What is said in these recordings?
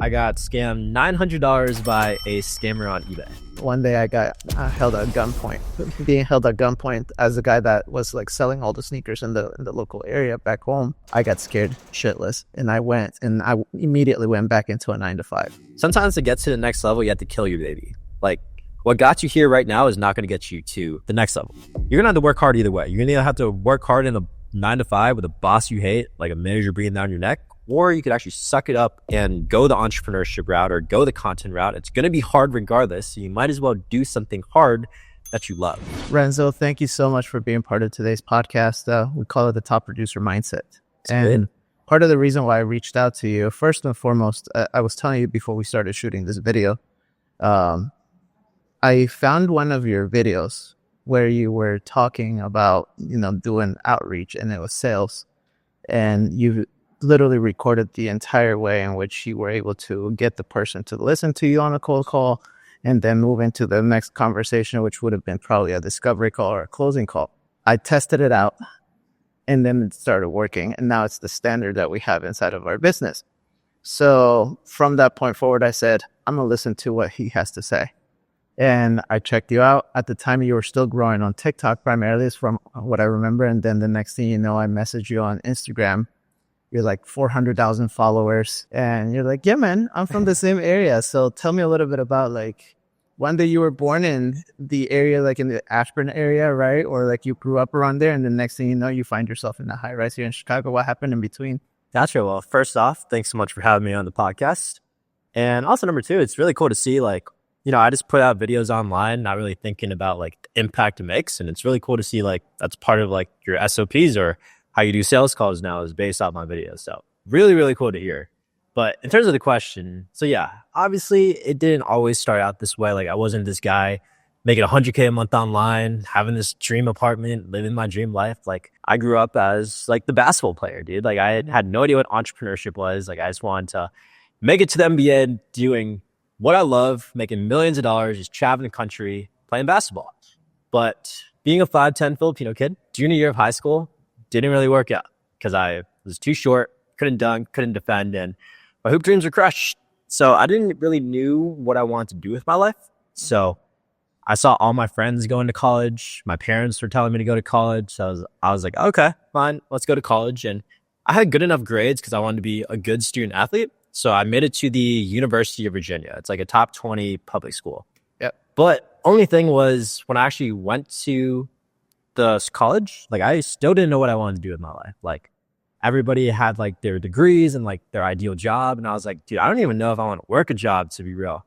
I got scammed $900 by a scammer on eBay. One day I got held at gunpoint. Being held at gunpoint as a guy that was like selling all the sneakers in the local area back home, I got scared shitless, and I immediately went back into a 9 to 5. Sometimes to get to the next level, you have to kill your baby. Like, what got you here right now is not going to get you to the next level. You're going to have to work hard either way. You're going to have to work hard in a 9 to 5 with a boss you hate, like a manager breathing down your neck, or you could actually suck it up and go the entrepreneurship route or go the content route. It's going to be hard regardless, so you might as well do something hard that you love. Renzo, thank you so much for being part of today's podcast. We call it the Top Producer Mindset. Part of the reason why I reached out to you, first and foremost, I was telling you before we started shooting this video, I found one of your videos where you were talking about, doing outreach, and it was sales. And you literally recorded the entire way in which you were able to get the person to listen to you on a cold call and then move into the next conversation, which would have been probably a discovery call or a closing call. I tested it out, and then it started working. And now it's the standard that we have inside of our business. So from that point forward, I said, I'm going to listen to what he has to say. And I checked you out. At the time, you were still growing on TikTok primarily, is from what I remember. And then the next thing you know, I messaged you on Instagram. You're like 400,000 followers. And you're like, yeah, man, I'm from the same area. So tell me a little bit about, like, one day you were born in the area, like in the Ashburn area, right? Or like you grew up around there. And the next thing you know, you find yourself in a high rise here in Chicago. What happened in between? Gotcha. Well, first off, thanks so much for having me on the podcast. And also number two, it's really cool to see, like, I just put out videos online, not really thinking about like the impact it makes. And it's really cool to see like that's part of like your SOPs or how you do sales calls now is based off my videos. So really, really cool to hear. But in terms of the question, so yeah, obviously it didn't always start out this way. Like I wasn't this guy making 100K a month online, having this dream apartment, living my dream life. Like I grew up as like the basketball player, dude. Like I had no idea what entrepreneurship was. Like I just wanted to make it to the NBA doing what I love, making millions of dollars, just traveling the country, playing basketball. But being a 5'10" Filipino kid, junior year of high school, didn't really work out because I was too short, couldn't dunk, couldn't defend, and my hoop dreams were crushed. So I didn't really knew what I wanted to do with my life. So I saw all my friends going to college. My parents were telling me to go to college. So I was like, okay, fine, let's go to college. And I had good enough grades because I wanted to be a good student athlete. So I made it to the University of Virginia. It's like a top 20 public school. Yep. But only thing was when I actually went to the college, like I still didn't know what I wanted to do with my life. Like everybody had like their degrees and like their ideal job. And I was like, dude, I don't even know if I want to work a job, to be real.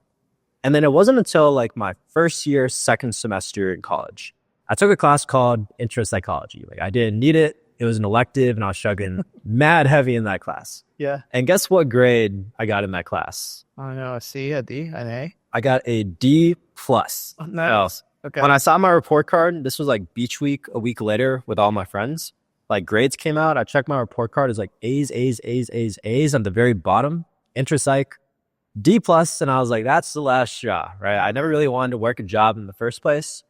And then it wasn't until like my first year, second semester in college, I took a class called intro psychology. Like I didn't need it. It was an elective and I was struggling mad heavy in that class. Yeah. And guess what grade I got in that class? I know, a C, a D, an A? I got a D+. Oh, nice. Okay. When I saw my report card, this was like beach week, a week later with all my friends, like grades came out. I checked my report card. It's like A's, A's, A's, A's, A's on the very bottom, intro psych, D+. And I was like, that's the last straw, right? I never really wanted to work a job in the first place.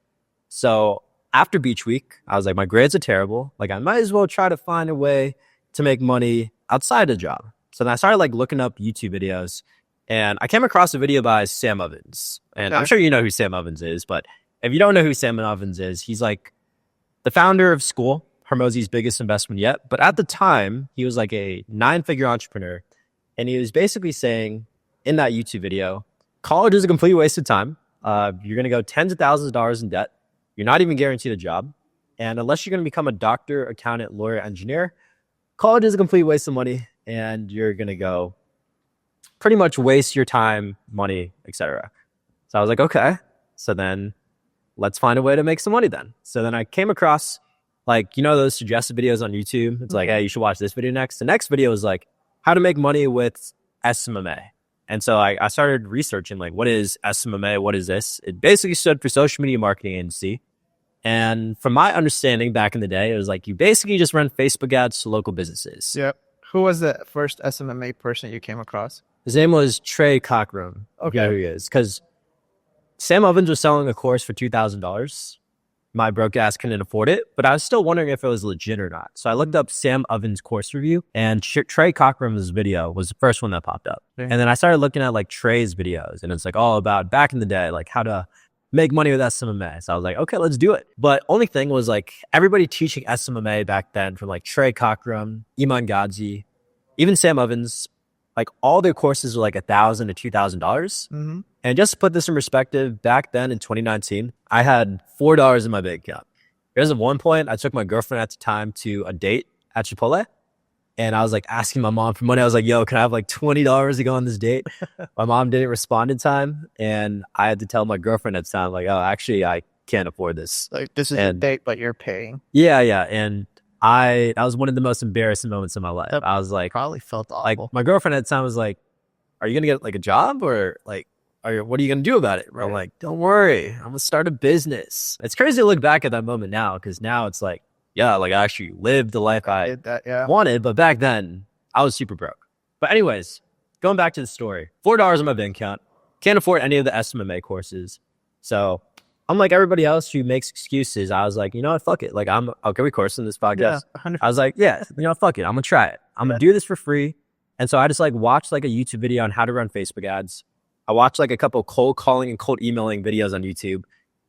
So after beach week, I was like, my grades are terrible. Like I might as well try to find a way to make money outside the job. So then I started like looking up YouTube videos and I came across a video by Sam Ovens. And I'm sure you know who Sam Ovens is, but if you don't know who Sam Ovens is, he's like the founder of School, Hormozi's biggest investment yet. But at the time, he was like a 9-figure entrepreneur. And he was basically saying in that YouTube video, college is a complete waste of time. You're going to go tens of thousands of dollars in debt. You're not even guaranteed a job. And unless you're going to become a doctor, accountant, lawyer, engineer, college is a complete waste of money. And you're going to go pretty much waste your time, money, etc. So I was like, okay. So then let's find a way to make some money then. So then I came across like, those suggested videos on YouTube. It's like, hey, you should watch this video next. The next video was like how to make money with SMMA. And so I started researching like, what is SMMA? What is this? It basically stood for Social Media Marketing Agency. And from my understanding back in the day, it was like you basically just run Facebook ads to local businesses. Yep. Who was the first SMMA person you came across? His name was Trey Cockrum. Okay. You know who he is. Because Sam Ovens was selling a course for $2,000. my broke ass couldn't afford it, but I was still wondering if it was legit or not. So I looked up Sam Oven's course review, and Trey Cockrum's video was the first one that popped up. And then I started looking at like Trey's videos, and it's like all about back in the day, like how to make money with SMMA. So I was like, okay, let's do it. But only thing was like everybody teaching SMMA back then, from like Trey Cockrum, Iman Gadzi, even Sam Ovens, like all their courses were like $1,000 to $2,000. And just to put this in perspective, back then in 2019, I had $4 in my bank account. There's at one point, I took my girlfriend at the time to a date at Chipotle, and I was like asking my mom for money. I was like, yo, can I have like $20 to go on this date? My mom didn't respond in time, and I had to tell my girlfriend at the time, like, oh, actually, I can't afford this. Like, this is a date, but you're paying. Yeah. And that was one of the most embarrassing moments in my life. I was like, probably felt awful. Like, my girlfriend at the time was like, are you going to get like a job, or like, what are you going to do about it? Right. I'm like, don't worry, I'm going to start a business. It's crazy to look back at that moment now, because now it's like, yeah, like I actually lived the life I wanted. But back then, I was super broke. But anyways, going back to the story, $4 in my bank account. Can't afford any of the SMMA courses. So unlike everybody else who makes excuses, I was like, you know what, fuck it. Like, I'll get a course in this podcast. Yeah, I was like, yeah, you know, fuck it. I'm going to try it. I'm going to do this for free. And so I just like watched like a YouTube video on how to run Facebook ads. I watched like a couple cold calling and cold emailing videos on YouTube,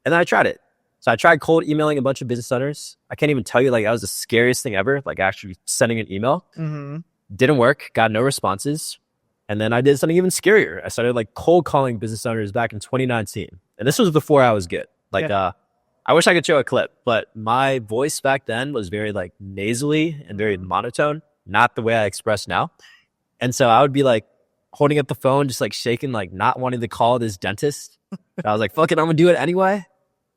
and then I tried it. So I tried cold emailing a bunch of business owners. I can't even tell you, like, that was the scariest thing ever, like actually sending an email. Didn't work, got no responses. And then I did something even scarier. I started like cold calling business owners back in 2019. And this was before I was good. Like, I wish I could show a clip, but my voice back then was very like nasally and very monotone, not the way I express now. And so I would be like holding up the phone, just like shaking, like not wanting to call this dentist. I was like, fuck it, I'm gonna do it anyway.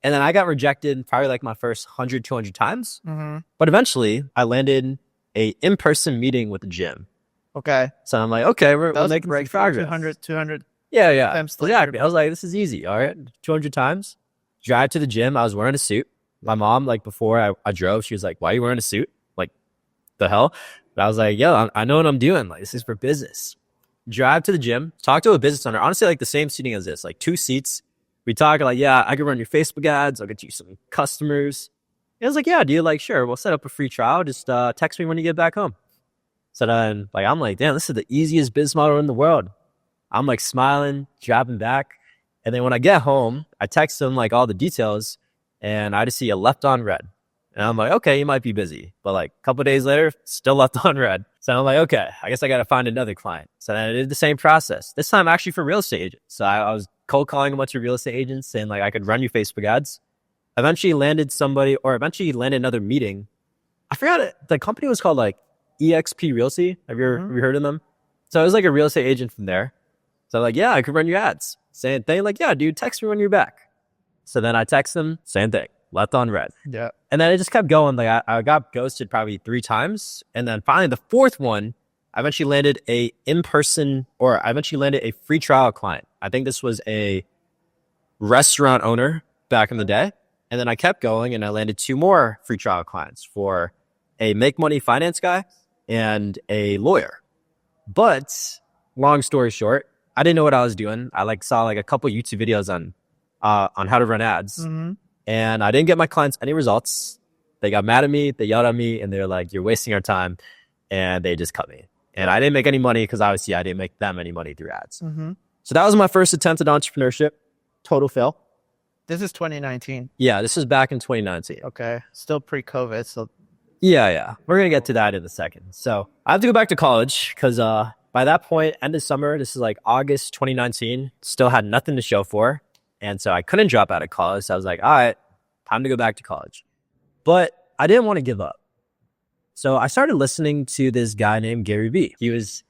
And then I got rejected probably like my first 100, 200 times. But eventually I landed a in-person meeting with the gym. Okay. So I'm like, okay, we're making great progress. 200. Yeah. Exactly. I was like, this is easy. All right. 200 times. Drive to the gym. I was wearing a suit. My mom, like before I drove, she was like, why are you wearing a suit? Like, the hell? But I was like, yo, I know what I'm doing. Like, this is for business. Drive to the gym, talk to a business owner. Honestly, like the same seating as this, like 2 seats. We talk like, yeah, I can run your Facebook ads. I'll get you some customers. And I was like, yeah, dude, like, sure. We'll set up a free trial. Just text me when you get back home. So then, like, I'm like, damn, this is the easiest business model in the world. I'm like smiling, driving back. And then when I get home, I text them like all the details, and I just see a left on red. And I'm like, okay, you might be busy. But like a couple of days later, still left on red. So I'm like, okay, I guess I got to find another client. So then I did the same process, this time actually for real estate agents. So I was cold calling a bunch of real estate agents saying like I could run you Facebook ads. Eventually landed another meeting. I forgot it. The company was called like EXP Realty. Have you heard of them? So I was like a real estate agent from there. So I'm like, yeah, I could run your ads. Same thing. Like, yeah, dude, text me when you're back. So then I text them, same thing, left on red. Yeah. And then it just kept going. Like I got ghosted probably 3 times. And then finally the 4th one, I eventually landed a free trial client. I think this was a restaurant owner back in the day. And then I kept going and I landed 2 more free trial clients for a make money finance guy and a lawyer. But long story short, I didn't know what I was doing. I like saw like a couple YouTube videos on how to run ads, and I didn't get my clients any results. They got mad at me, they yelled at me, and they're like, "You're wasting our time," and they just cut me. And I didn't make any money because obviously I didn't make them any money through ads. So that was my first attempt at entrepreneurship. Total fail. This is 2019. Yeah, this was back in 2019. Okay, still pre-COVID. So yeah, we're gonna get to that in a second. So I have to go back to college because by that point, end of summer, this is like August 2019, still had nothing to show for. And so I couldn't drop out of college. So I was like, all right, time to go back to college. But I didn't want to give up. So I started listening to this guy named Gary Vee. He was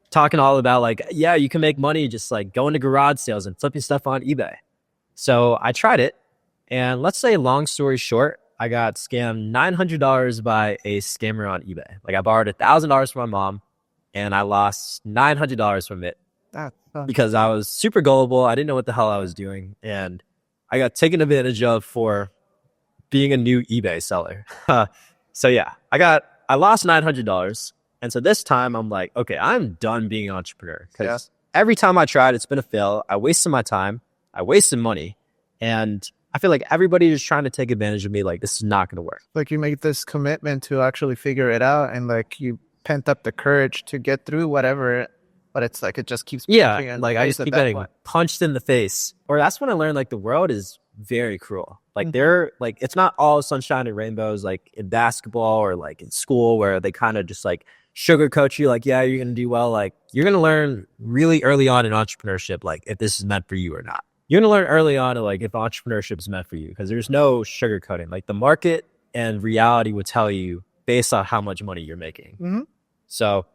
talking all about like, yeah, you can make money just like going to garage sales and flipping stuff on eBay. So I tried it. And let's say long story short, I got scammed $900 by a scammer on eBay. Like I borrowed $1,000 from my mom, and I lost $900 from it because I was super gullible. I didn't know what the hell I was doing. And I got taken advantage of for being a new eBay seller. So yeah, I lost $900. And so this time I'm like, okay, I'm done being an entrepreneur because every time I tried, it's been a fail. I wasted my time. I wasted money. And I feel like everybody is trying to take advantage of me. Like, this is not going to work. Like you make this commitment to actually figure it out, and like you pent up the courage to get through whatever, but it's like it just keeps Yeah, punching in the like I face just at keep that getting point. punched in the face. Or that's when I learned like the world is very cruel. Like Mhm. they're like, it's not all sunshine and rainbows like in basketball or like in school where they kind of just like sugarcoat you like, yeah, you're going to do well. Like you're going to learn really early on in entrepreneurship, like if this is meant for you or not. You're going to learn early on like if entrepreneurship is meant for you because there's no sugarcoating. Like the market and reality will tell you based on how much money you're making. Mhm. So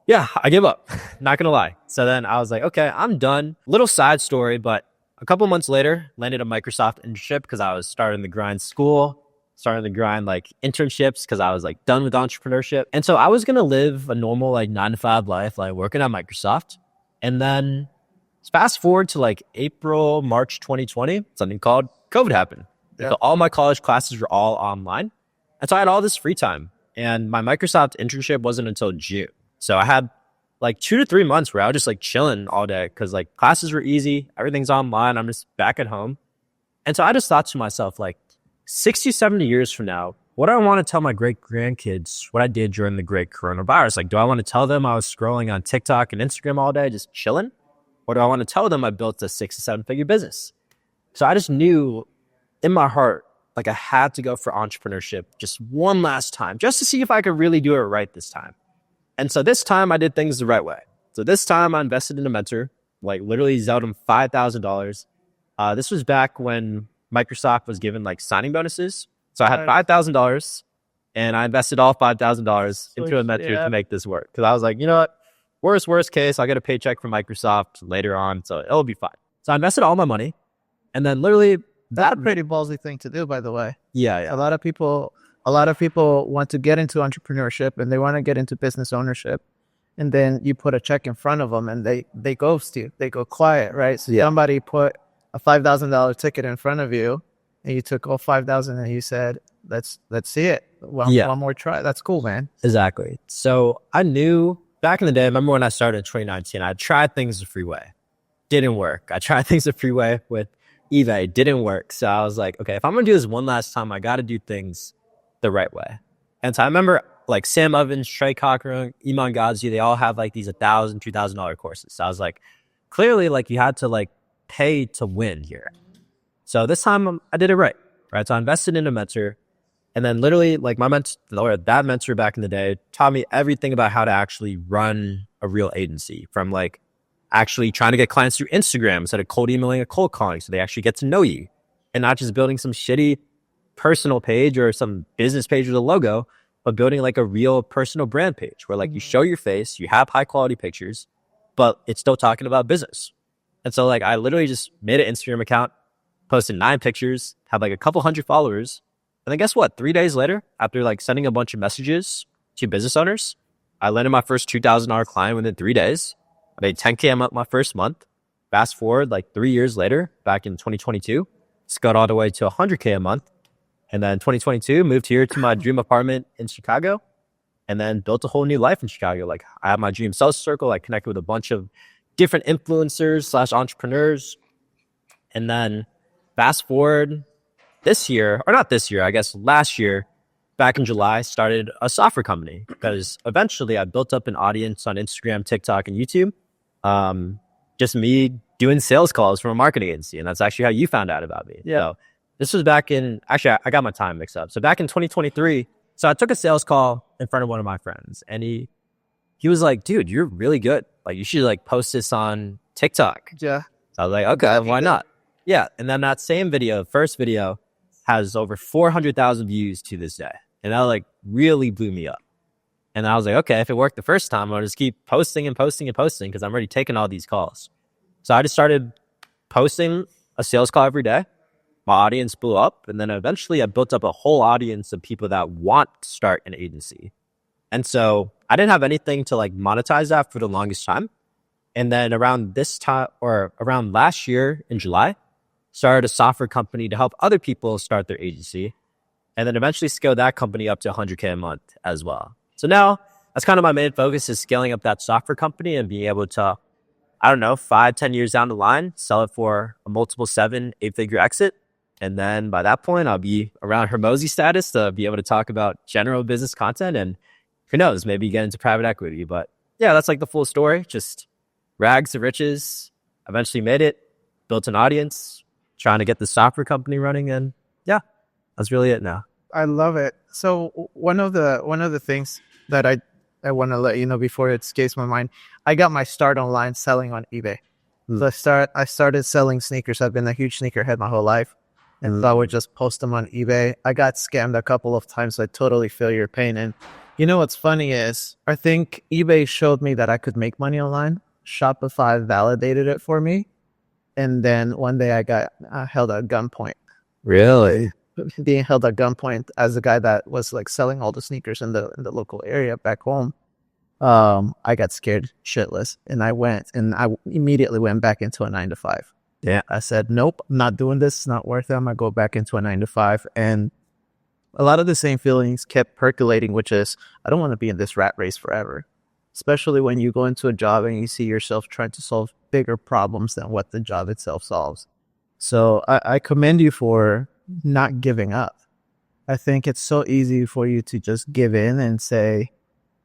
yeah, I give up. Not gonna lie. So then I was like, okay, I'm done. Little side story, but a couple months later, landed a Microsoft internship because I was starting to grind school, starting to grind like internships because I was like done with entrepreneurship. And so I was gonna live a normal like 9 to 5 life, like working at Microsoft. And then fast forward to like April, March 2020, something called COVID happened. Yeah. So all my college classes were all online. And so I had all this free time. And my Microsoft internship wasn't until June. So I had like 2 to 3 months where I was just like chilling all day because like classes were easy. Everything's online. I'm just back at home. And so I just thought to myself, like 60, 70 years from now, what do I want to tell my great grandkids what I did during the great coronavirus? Like, do I want to tell them I was scrolling on TikTok and Instagram all day, just chilling? Or do I want to tell them I built a 6 to 7 figure business? So I just knew in my heart, like I had to go for entrepreneurship just one last time, just to see if I could really do it right this time. And so this time I did things the right way. So this time I invested in a mentor, like literally zelled him $5,000. This was back when Microsoft was giving like signing bonuses. So I had $5,000 and I invested all $5,000 into a mentor to make this work. Cause I was like, you know what, worst case, I'll get a paycheck from Microsoft later on. So it'll be fine. So I invested all my money and then literally That's a pretty ballsy thing to do, by the way. yeah. A lot of people want to get into entrepreneurship and they want to get into business ownership, and then you put a check in front of them and they ghost you. They go quiet, right? So somebody put a $5,000 ticket in front of you, and you took all 5,000 and you said, "Let's see it. One more try." That's cool, man. Exactly. So I knew back in the day. I remember when I started in 2019, I tried things the free way, didn't work. I tried things the free way with eBay, didn't work. So I was like, okay, if I'm gonna do this one last time, I got to do things the right way. And so I remember like Sam Ovens, Trey Cochran, Iman Gadzhi, they all have like these $1,000, $2,000 courses. So I was like, clearly like you had to like pay to win here. So this time I did it right. So I invested in a mentor, and then literally like my mentor, or that mentor back in the day taught me everything about how to actually run a real agency, from like actually trying to get clients through Instagram instead of cold emailing or cold calling so they actually get to know you, and not just building some shitty personal page or some business page with a logo, but building like a real personal brand page where like you show your face, you have high quality pictures, but it's still talking about business. And so like I literally just made an Instagram account, posted 9 pictures, had like a couple hundred followers. And then guess what? 3 days later, after like sending a bunch of messages to business owners, I landed my first $2,000 client within 3 days. I made 10K a month my first month. Fast forward like 3 years later, back in 2022, it's got all the way to 100K a month. And then 2022, moved here to my dream apartment in Chicago, and then built a whole new life in Chicago. Like I have my dream social circle. I connected with a bunch of different influencers / entrepreneurs. And then fast forward this year, or not this year, I guess last year, back in July, started a software company because eventually I built up an audience on Instagram, TikTok, and YouTube. Just me doing sales calls from a marketing agency. And that's actually how you found out about me. Yeah. So this was back in, actually, I got my time mixed up. So back in 2023, so I took a sales call in front of one of my friends, and he was like, dude, you're really good. Like, you should like post this on TikTok. Yeah. So I was like, okay, why not? Yeah. And then that same video, first video, has over 400,000 views to this day. And that like really blew me up. And I was like, okay, if it worked the first time, I'll just keep posting and posting and posting because I'm already taking all these calls. So I just started posting a sales call every day. My audience blew up. And then eventually I built up a whole audience of people that want to start an agency. And so I didn't have anything to like monetize that for the longest time. And then around this time, or around last year in July, started a software company to help other people start their agency. And then eventually scaled that company up to 100K a month as well. So now that's kind of my main focus, is scaling up that software company and being able to, I don't know, 5-10 years down the line, sell it for a multiple 7-8 figure exit. And then by that point, I'll be around Hermosi status to be able to talk about general business content. And who knows, maybe get into private equity. But yeah, that's like the full story. Just rags to riches. Eventually made it, built an audience, trying to get the software company running. And yeah, that's really it now. I love it. So one of the things that I want to let you know before it escapes my mind, I got my start online selling on eBay. So I started selling sneakers. I've been a huge sneakerhead my whole life, and so I would just post them on eBay. I got scammed a couple of times. So I totally feel your pain. And you know what's funny is I think eBay showed me that I could make money online. Shopify validated it for me, and then one day I got held at gunpoint. Really? Being held at gunpoint as a guy that was like selling all the sneakers in the local area back home. I got scared shitless, and I immediately went back into a 9-to-5. Yeah. I said, nope, I'm not doing this. It's not worth it. I'm gonna go back into a 9-to-5. And a lot of the same feelings kept percolating, which is I don't want to be in this rat race forever, especially when you go into a job and you see yourself trying to solve bigger problems than what the job itself solves. So I commend you for not giving up. I think it's so easy for you to just give in and say,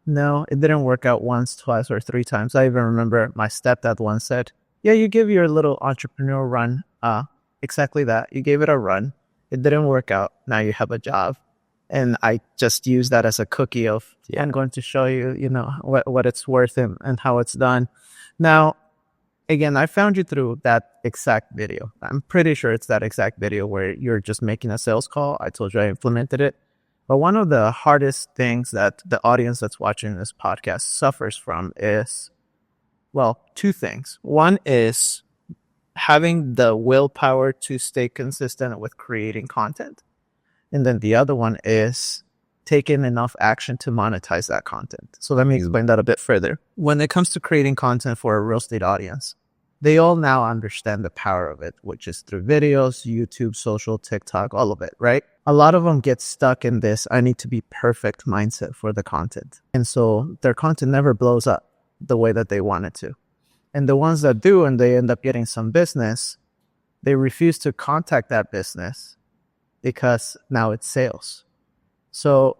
no, it didn't work out once, twice, or 3 times. I even remember my stepdad once said, yeah, you give your little entrepreneur run. Exactly that. You gave it a run. It didn't work out. Now you have a job. And I just use that as a cookie of, I'm going to show you, what it's worth and how it's done. Now, again, I found you through that exact video. I'm pretty sure it's that exact video where you're just making a sales call. I told you I implemented it. But one of the hardest things that the audience that's watching this podcast suffers from is, well, 2 things. One is having the willpower to stay consistent with creating content. And then the other one is taking enough action to monetize that content. So let me explain that a bit further. When it comes to creating content for a real estate audience, they all now understand the power of it, which is through videos, YouTube, social, TikTok, all of it, right? A lot of them get stuck in this, I need to be perfect mindset for the content. And so their content never blows up the way that they want it to. And the ones that do, and they end up getting some business, they refuse to contact that business because now it's sales. So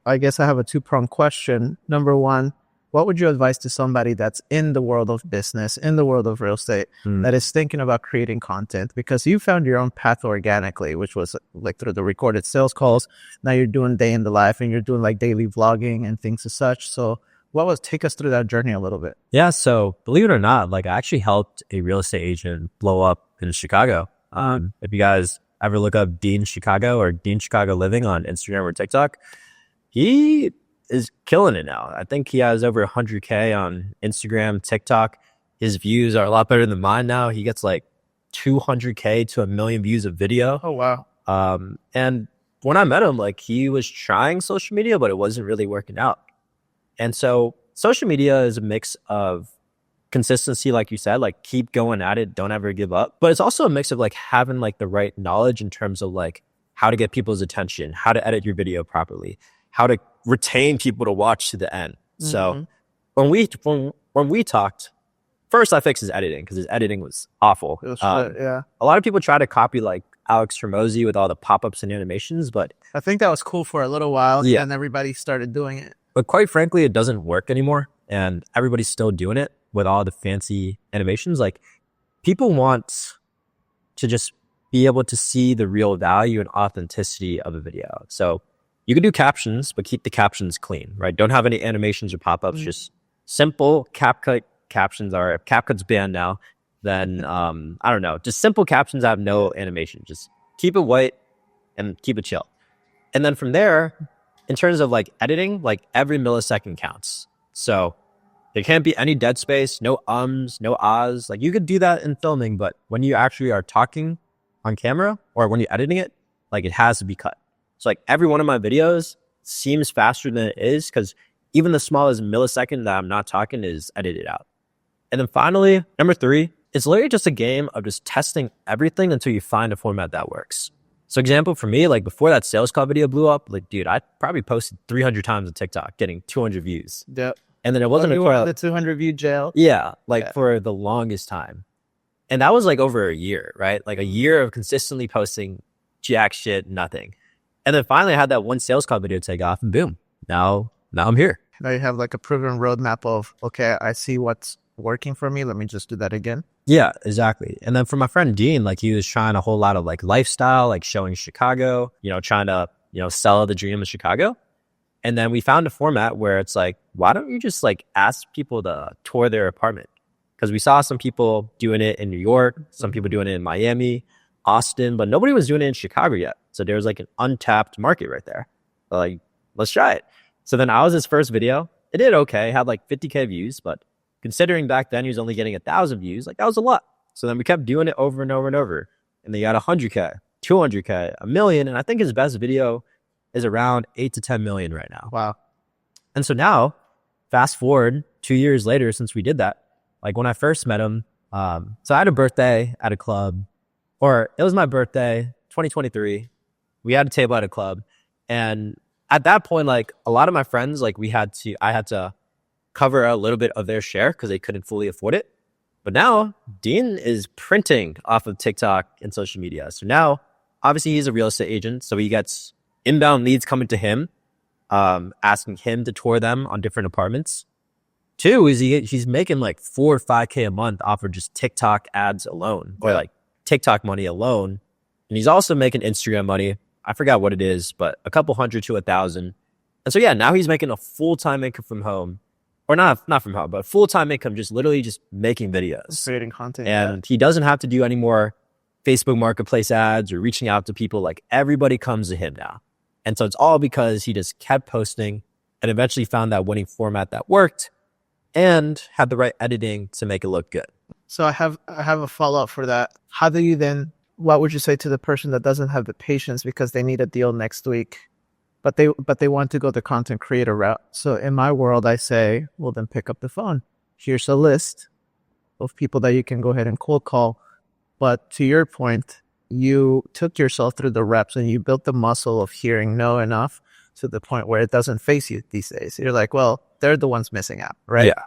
I guess I have a 2-pronged question. Number one, what would you advise to somebody that's in the world of business, in the world of real estate, that is thinking about creating content? Because you found your own path organically, which was like through the recorded sales calls. Now you're doing day in the life and you're doing like daily vlogging and things as such. So take us through that journey a little bit. Yeah. So believe it or not, like I actually helped a real estate agent blow up in Chicago. If you guys ever look up Dean Chicago or Dean Chicago Living on Instagram or TikTok, he is killing it now. I think he has over 100K on Instagram, TikTok. His views are a lot better than mine now. He gets like 200K to 1 million views of video. Oh, wow. And when I met him, like he was trying social media, but it wasn't really working out. And so social media is a mix of consistency, like you said, like keep going at it, don't ever give up. But it's also a mix of like having like the right knowledge in terms of like how to get people's attention, how to edit your video properly, how to retain people to watch to the end. So when we talked, first I fixed his editing because his editing was awful. It was yeah. A lot of people try to copy like Alex Hormozi with all the pop-ups and animations, but I think that was cool for a little while. Yeah. And everybody started doing it. But quite frankly, it doesn't work anymore. And everybody's still doing it with all the fancy animations. Like people want to just be able to see the real value and authenticity of a video. So you can do captions, but keep the captions clean, right? Don't have any animations or pop-ups, just simple CapCut captions. Or if CapCut's banned now, then I don't know, just simple captions that have no animation. Just keep it white and keep it chill. And then from there, in terms of like editing, like every millisecond counts. So there can't be any dead space, no ums, no ahs. Like you could do that in filming, but when you actually are talking on camera or when you're editing it, like it has to be cut. So like every one of my videos seems faster than it is because even the smallest millisecond that I'm not talking is edited out. And then finally, number 3, it's literally just a game of just testing everything until you find a format that works. So example for me, like before that sales call video blew up, like dude, I probably posted 300 times on TikTok getting 200 views. Yep. And then it wasn't the 200 view jail. Yeah, like for the longest time. And that was like over a year, right? Like a year of consistently posting jack shit, nothing. And then finally I had that one sales call video take off and boom, now I'm here. Now you have like a proven roadmap of, okay, I see what's working for me. Let me just do that again. Yeah, exactly. And then for my friend Dean, like he was trying a whole lot of like lifestyle, like showing Chicago, trying to, sell the dream of Chicago. And then we found a format where it's like, why don't you just like ask people to tour their apartment? Because we saw some people doing it in New York, some people doing it in Miami, Austin, but nobody was doing it in Chicago yet. So there was like an untapped market right there. Like, let's try it. So then I was his first video. It did okay, had like 50K views, but considering back then he was only getting 1,000 views, like that was a lot. So then we kept doing it over and over and over. And they got 100K, 200K, a million. And I think his best video is around 8 to 10 million right now. Wow. And so now, fast forward 2 years later since we did that, like when I first met him, so I had a birthday at a club, or it was my birthday, 2023. We had a table at a club. And at that point, like a lot of my friends, like I had to cover a little bit of their share because they couldn't fully afford it. But now Dean is printing off of TikTok and social media. So now, obviously he's a real estate agent. So he gets inbound leads coming to him, asking him to tour them on different apartments. Two is he's making like 4 or 5K a month off of just TikTok ads alone, or like TikTok money alone. And he's also making Instagram money. I forgot what it is, but a couple hundred to 1,000. And so yeah, now he's making a full-time income from home, or not from home, but full-time income, just literally just making videos, Creating content. and he doesn't have to do any more Facebook Marketplace ads or reaching out to people. Like everybody comes to him now. And so it's all because he just kept posting and eventually found that winning format that worked and had the right editing to make it look good. So I have a follow-up for that. How do you then, what would you say to the person that doesn't have the patience because they need a deal next week, but they want to go the content creator route? So in my world, I say, well, then pick up the phone. Here's a list of people that you can go ahead and cold call. But to your point, you took yourself through the reps and you built the muscle of hearing no enough to the point where it doesn't face you these days. You're like, well, they're the ones missing out, right? Yeah.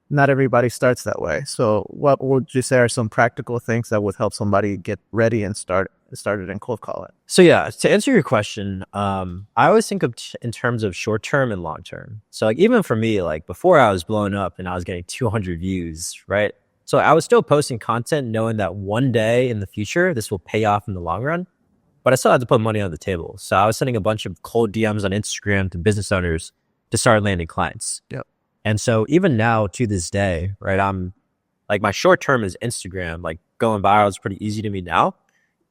Not everybody starts that way. So what would you say are some practical things that would help somebody get ready and started and cold call it? So yeah, to answer your question, I always think of in terms of short term and long term. So like even for me, like before I was blowing up and I was getting 200 views, right? So I was still posting content knowing that one day in the future, this will pay off in the long run, but I still had to put money on the table. So I was sending a bunch of cold DMs on Instagram to business owners to start landing clients. Yep. And so even now to this day, right, I'm like my short term is Instagram, like going viral is pretty easy to me now,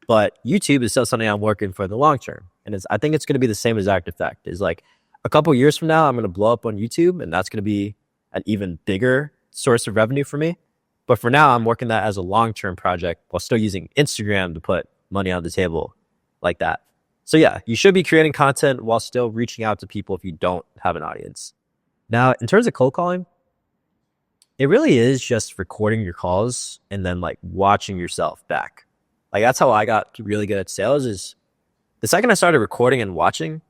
but YouTube is still something I'm working for the long term. And I think it's going to be the same exact effect. Is like a couple of years from now, I'm going to blow up on YouTube and that's going to be an even bigger source of revenue for me. But for now, I'm working that as a long-term project while still using Instagram to put money on the table like that. So yeah, you should be creating content while still reaching out to people if you don't have an audience. Now, in terms of cold calling, it really is just recording your calls and then like watching yourself back. Like that's how I got really good at sales. Is the second I started recording and watching,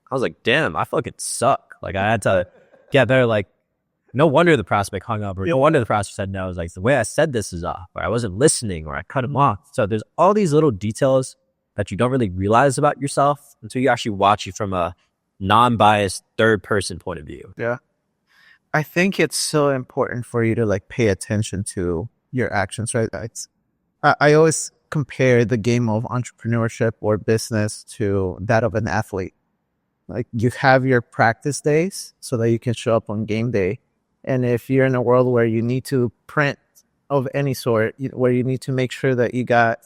I was like, damn, I fucking suck. Like I had to get better. Like no wonder the prospect hung up, or no wonder the prospect said no. It was like the way I said this is off, or I wasn't listening, or I cut him off. So there's all these little details that you don't really realize about yourself until you actually watch you from a non-biased third person point of view. Yeah. I think it's so important for you to like pay attention to your actions, right? I always compare the game of entrepreneurship or business to that of an athlete. Like you have your practice days so that you can show up on game day. And if you're in a world where you need to print of any sort, where you need to make sure that you got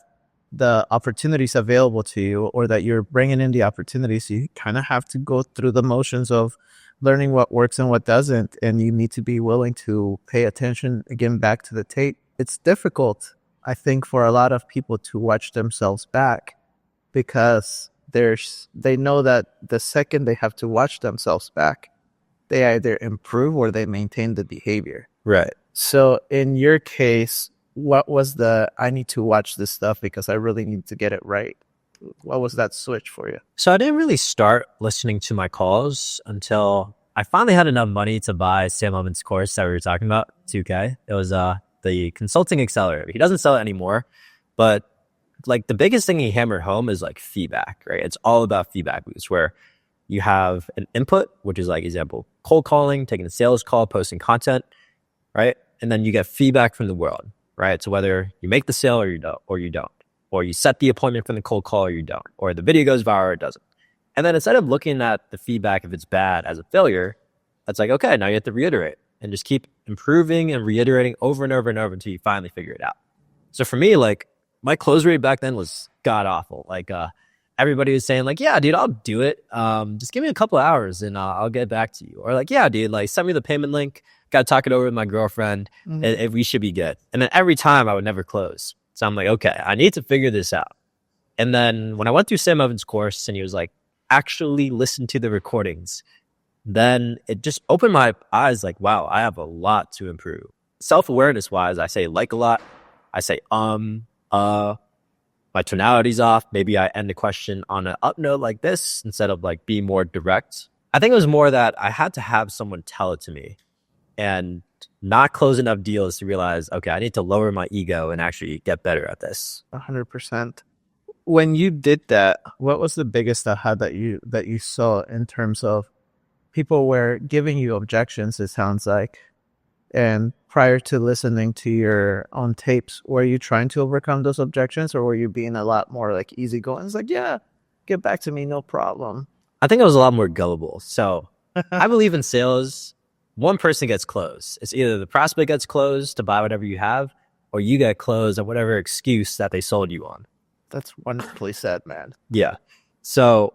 the opportunities available to you, or that you're bringing in the opportunities, you kind of have to go through the motions of learning what works and what doesn't. And you need to be willing to pay attention again back to the tape. It's difficult, I think, for a lot of people to watch themselves back because they know that the second they have to watch themselves back, they either improve or they maintain the behavior. Right. So in your case, what was I need to watch this stuff because I really need to get it right? What was that switch for you? So I didn't really start listening to my calls until I finally had enough money to buy Sam Oman's course that we were talking about, 2K. It was the Consulting Accelerator. He doesn't sell it anymore, but like the biggest thing he hammered home is like feedback, right? It's all about feedback loops where you have an input, which is like example, cold calling, taking a sales call, posting content, right? And then you get feedback from the world, right? So whether you make the sale or you don't, or you set the appointment from the cold call or you don't, or the video goes viral or it doesn't. And then instead of looking at the feedback if it's bad as a failure, that's like, okay, now you have to reiterate and just keep improving and reiterating over and over and over until you finally figure it out. So for me, like my close rate back then was god awful. Like everybody was saying like, yeah, dude, I'll do it. Just give me a couple of hours and I'll get back to you. Or like, yeah, dude, like send me the payment link. Got to talk it over with my girlfriend and we should be good. And then every time I would never close. So I'm like, okay, I need to figure this out. And then when I went through Sam Evans' course and he was like, actually listen to the recordings, then it just opened my eyes like, wow, I have a lot to improve. Self-awareness wise, I say like a lot. I say, my tonality's off. Maybe I end the question on an up note like this instead of like being more direct. I think it was more that I had to have someone tell it to me and not close enough deals to realize, okay, I need to lower my ego and actually get better at this. 100%. When you did that, what was the biggest aha that you saw in terms of people were giving you objections, it sounds like? And prior to listening to your own tapes, were you trying to overcome those objections or were you being a lot more like easygoing? It's like, yeah, get back to me, no problem. I think I was a lot more gullible. So I believe in sales. One person gets closed. It's either the prospect gets closed to buy whatever you have, or you get closed at whatever excuse that they sold you on. That's wonderfully said, man. Yeah. So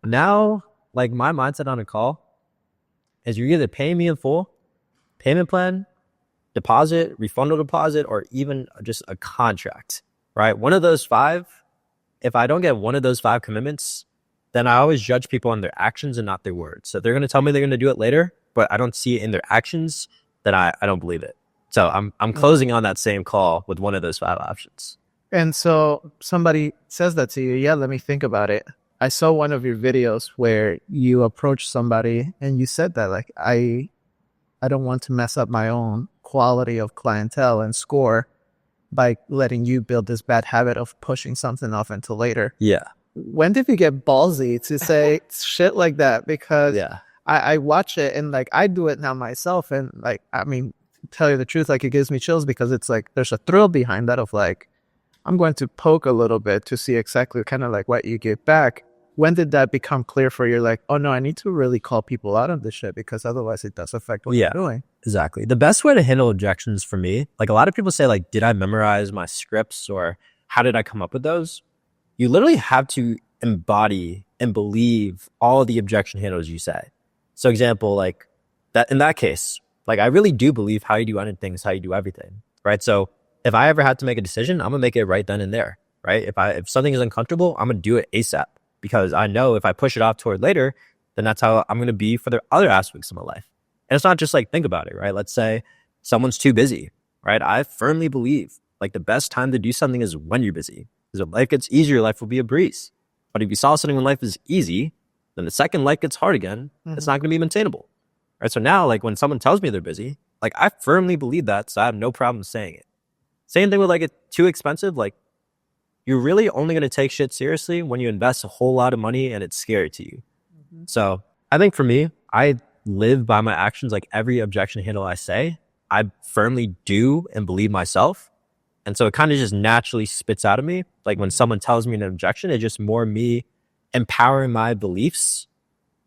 now, like my mindset on a call is you're either paying me in full, payment plan, deposit, refundable deposit, or even just a contract, right? One of those five, if I don't get one of those five commitments, then I always judge people on their actions and not their words. So if they're going to tell me they're going to do it later, but I don't see it in their actions, then I don't believe it. So I'm closing on that same call with one of those five options. And so somebody says that to you, yeah, let me think about it. I saw one of your videos where you approached somebody and you said that like, I don't want to mess up my own quality of clientele and score by letting you build this bad habit of pushing something off until later. Yeah. When did you get ballsy to say shit like that? Because I watch it and like I do it now myself. And like, I mean, tell you the truth, like it gives me chills because it's like there's a thrill behind that of like, I'm going to poke a little bit to see exactly kind of like what you give back. When did that become clear for you? Like, oh no, I need to really call people out on this shit because otherwise it does affect what you're doing. Exactly. The best way to handle objections for me, like a lot of people say like, did I memorize my scripts or how did I come up with those? You literally have to embody and believe all the objection handles you say. So example, like that in that case, like I really do believe how you do anything is how you do everything, right? So if I ever had to make a decision, I'm gonna make it right then and there, right? If something is uncomfortable, I'm gonna do it ASAP because I know if I push it off toward later, then that's how I'm gonna be for the other aspects of my life. And it's not just like, think about it, right? Let's say someone's too busy, right? I firmly believe like the best time to do something is when you're busy. Because if life gets easier, life will be a breeze. But if you saw something when life is easy, then the second life gets hard again, it's not gonna be maintainable, right? So now like when someone tells me they're busy, like I firmly believe that, so I have no problem saying it. Same thing with like it's too expensive. Like you're really only going to take shit seriously when you invest a whole lot of money and it's scary to you. So I think for me, I live by my actions. Like every objection handle I say, I firmly do and believe myself. And so it kind of just naturally spits out of me. Like when someone tells me an objection, it's just more me empowering my beliefs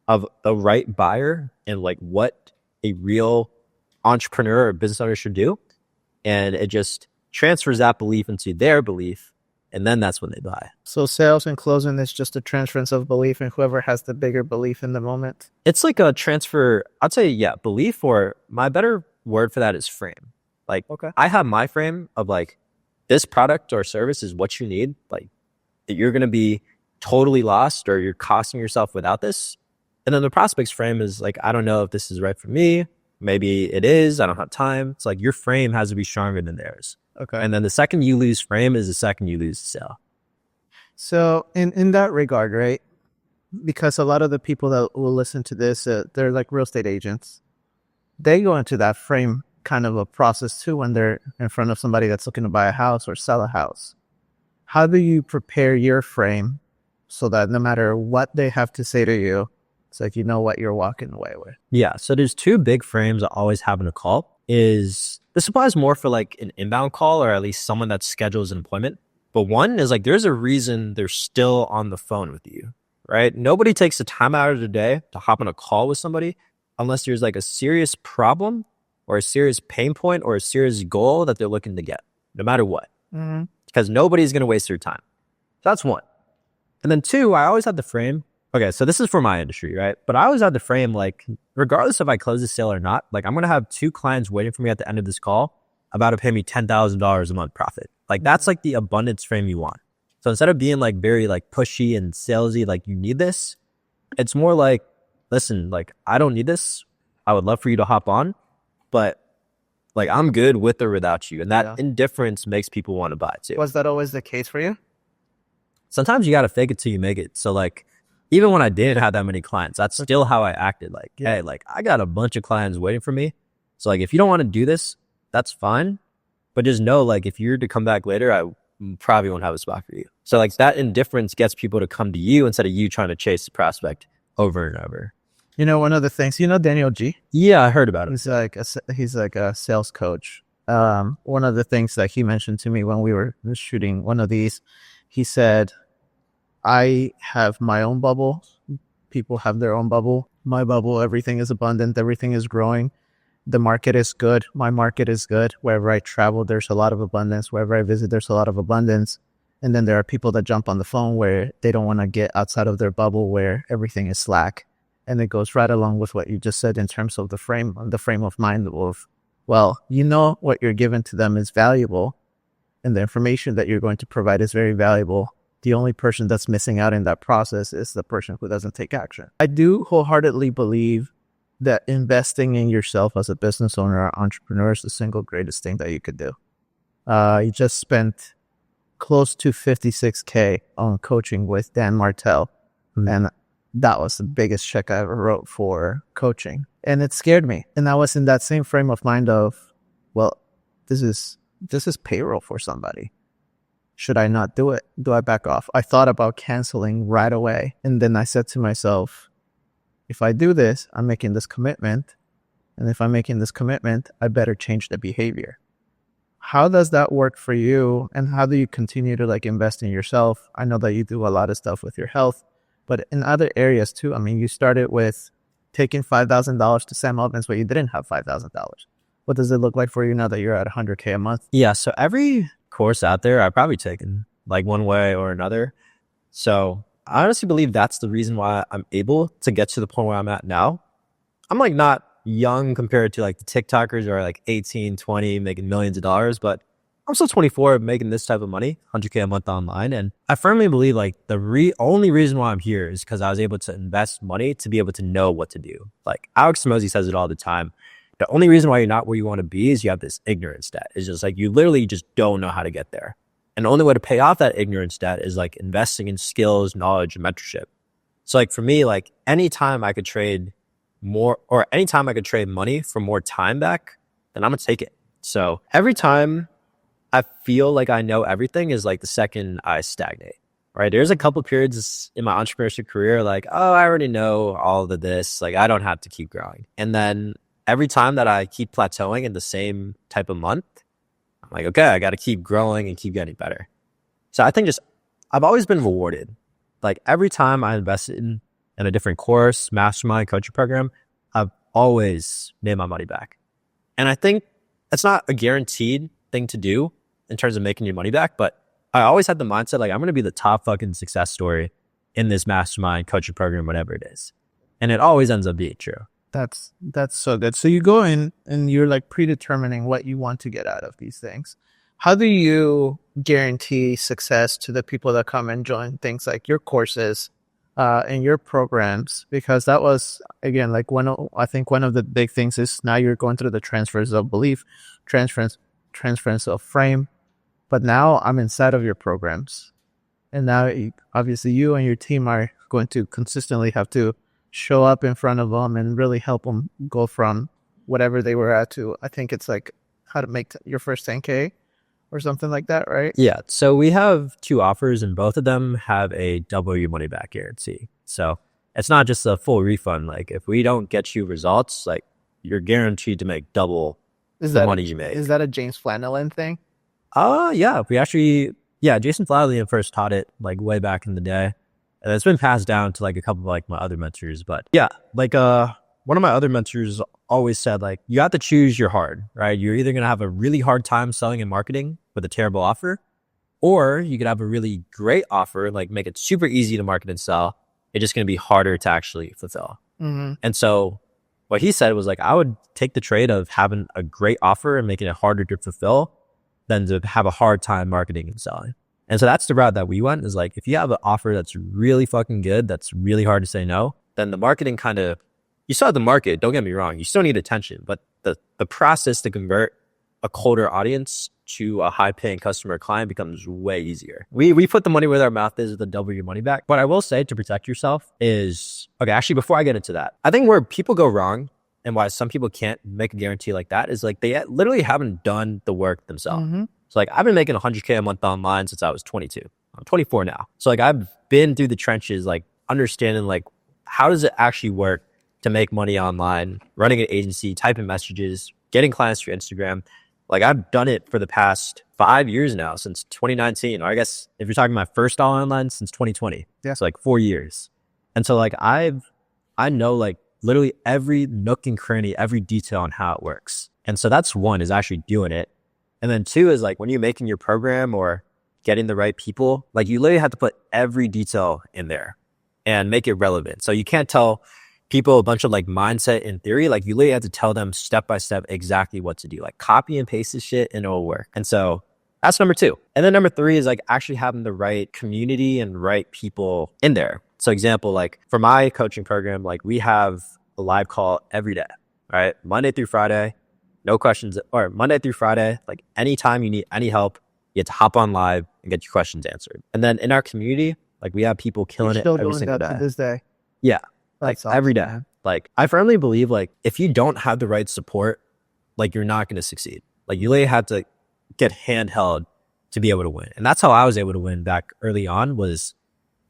of the right buyer and like what a real entrepreneur or business owner should do. And it just transfers that belief into their belief, and then that's when they buy. So sales and closing is just a transference of belief, and whoever has the bigger belief in the moment. It's like a transfer. I'd say, yeah, belief, or my better word for that is frame. Like, I have my frame of like, this product or service is what you need. Like, that you're going to be totally lost or you're costing yourself without this. And then the prospect's frame is like, I don't know if this is right for me. Maybe it is. I don't have time. It's like your frame has to be stronger than theirs. And then the second you lose frame is the second you lose sale. So in that regard, right? Because a lot of the people that will listen to this, they're like real estate agents. They go into that frame kind of a process too when they're in front of somebody that's looking to buy a house or sell a house. How do you prepare your frame so that no matter what they have to say to you, it's like you know what you're walking away with? Yeah. So there's two big frames I always have in a call. Is this applies more for like an inbound call or at least someone that schedules an appointment. But one is like there's a reason they're still on the phone with you, right? Nobody takes the time out of their day to hop on a call with somebody unless there's like a serious problem or a serious pain point or a serious goal that they're looking to get, no matter what. Mm-hmm. Because nobody's going to waste their time. So that's one. And then two, I always had the frame. Okay, so this is for my industry, right? But I always had the frame, like, regardless if I close the sale or not, like, I'm going to have two clients waiting for me at the end of this call about to pay me $10,000 a month profit. Like, that's like the abundance frame you want. So instead of being like very like pushy and salesy, like you need this, it's more like, listen, like, I don't need this. I would love for you to hop on, but like, I'm good with or without you. And that indifference makes people want to buy too. Was that always the case for you? Sometimes you got to fake it till you make it. So like, even when I didn't have that many clients, that's still how I acted. Like, hey, like I got a bunch of clients waiting for me. So like, if you don't want to do this, that's fine. But just know, like, if you're to come back later, I probably won't have a spot for you. So like that indifference gets people to come to you instead of you trying to chase the prospect over and over. You know, one of the things, you know, Daniel G? Yeah, I heard about him. He's like a sales coach. One of the things that he mentioned to me when we were shooting one of these, he said, I have my own bubble. People have their own bubble. My bubble, everything is abundant. Everything is growing. The market is good. My market is good. Wherever I travel, there's a lot of abundance. Wherever I visit, there's a lot of abundance. And then there are people that jump on the phone where they don't want to get outside of their bubble where everything is slack. And it goes right along with what you just said in terms of the frame of mind of, well, you know what you're giving to them is valuable and the information that you're going to provide is very valuable. The only person that's missing out in that process is the person who doesn't take action. I do wholeheartedly believe that investing in yourself as a business owner or entrepreneur is the single greatest thing that you could do. You just spent close to $56K on coaching with Dan Martell. Mm-hmm. And that was the biggest check I ever wrote for coaching. And it scared me. And I was in that same frame of mind of, well, this is payroll for somebody. Should I not do it? Do I back off? I thought about canceling right away. And then I said to myself, if I do this, I'm making this commitment. And if I'm making this commitment, I better change the behavior. How does that work for you? And how do you continue to like invest in yourself? I know that you do a lot of stuff with your health, but in other areas too. I mean, you started with taking $5,000 to Sam Altman's, but you didn't have $5,000. What does it look like for you now that you're at 100K a month? Yeah. So every course out there, I've probably taken like one way or another. So I honestly believe that's the reason why I'm able to get to the point where I'm at now. I'm like not young compared to like the TikTokers who are like 18, 20, making millions of dollars, but I'm still 24 making this type of money, 100K a month online. And I firmly believe like the only reason why I'm here is because I was able to invest money to be able to know what to do. Like Alex Hormozi says it all the time. The only reason why you're not where you want to be is you have this ignorance debt. It's just like you literally just don't know how to get there. And the only way to pay off that ignorance debt is like investing in skills, knowledge, and mentorship. So like for me, like anytime I could trade more or anytime I could trade money for more time back, then I'm going to take it. So every time I feel like I know everything is like the second I stagnate, right? There's a couple periods in my entrepreneurship career like, oh, I already know all of this. Like I don't have to keep growing. And then every time that I keep plateauing in the same type of month, I'm like, okay, I got to keep growing and keep getting better. So I think I've always been rewarded. Like every time I invested in a different course, mastermind, coaching program, I've always made my money back. And I think it's not a guaranteed thing to do in terms of making your money back, but I always had the mindset like I'm going to be the top fucking success story in this mastermind, coaching program, whatever it is. And it always ends up being true. That's so good. So you go in and you're like predetermining what you want to get out of these things. How do you guarantee success to the people that come and join things like your courses and your programs? Because that was, again, like I think one of the big things is now you're going through the transfers of belief, transference of frame. But now I'm inside of your programs. And now obviously you and your team are going to consistently have to show up in front of them and really help them go from whatever they were at to, I think it's like how to make your first 10K or something like that, right? Yeah. So we have 2 offers, and both of them have a double your money back guarantee. So it's not just a full refund. Like if we don't get you results, like you're guaranteed to make double the money you make. Is that a James Flanagan thing? Yeah. Jason Flanagan first taught it like way back in the day. And it's been passed down to like a couple of like my other mentors. But yeah, like one of my other mentors always said, like, you have to choose your hard, right? You're either gonna have a really hard time selling and marketing with a terrible offer, or you could have a really great offer, like make it super easy to market and sell. It's just gonna be harder to actually fulfill. And so what he said was like, I would take the trade of having a great offer and making it harder to fulfill than to have a hard time marketing and selling. And so that's the route that we went, is like, if you have an offer that's really fucking good, that's really hard to say no, then the marketing kind of, you still have the market, don't get me wrong, you still need attention, but the process to convert a colder audience to a high paying customer client becomes way easier. We put the money where our mouth is with the double your money back. What I will say to protect yourself is, okay, actually, before I get into that, I think where people go wrong and why some people can't make a guarantee like that is like, they literally haven't done the work themselves. So like, I've been making 100K a month online since I was 22. I'm 24 now. So like, I've been through the trenches, like understanding like, how does it actually work to make money online, running an agency, typing messages, getting clients through Instagram. Like I've done it for the past 5 years now, since 2019. Or I guess if you're talking my first dollar online, since 2020. Yeah. So like 4 years. And so like, I know like literally every nook and cranny, every detail on how it works. And so that's one, is actually doing it. And then 2 is like, when you're making your program or getting the right people, like you literally have to put every detail in there and make it relevant. So you can't tell people a bunch of like mindset and theory. Like you literally have to tell them step by step exactly what to do. Like copy and paste this shit and it'll work. And so that's number 2. And then number 3 is like actually having the right community and right people in there. So example, like for my coaching program, like we have a live call every day, right? Monday through Friday. No questions, or Monday through Friday, like anytime you need any help, you have to hop on live and get your questions answered. And then in our community, like we have people killing it every single day. To this day. Yeah. Like every day. Man. Like I firmly believe like if you don't have the right support, like you're not going to succeed. Like you literally have to get handheld to be able to win. And that's how I was able to win back early on, was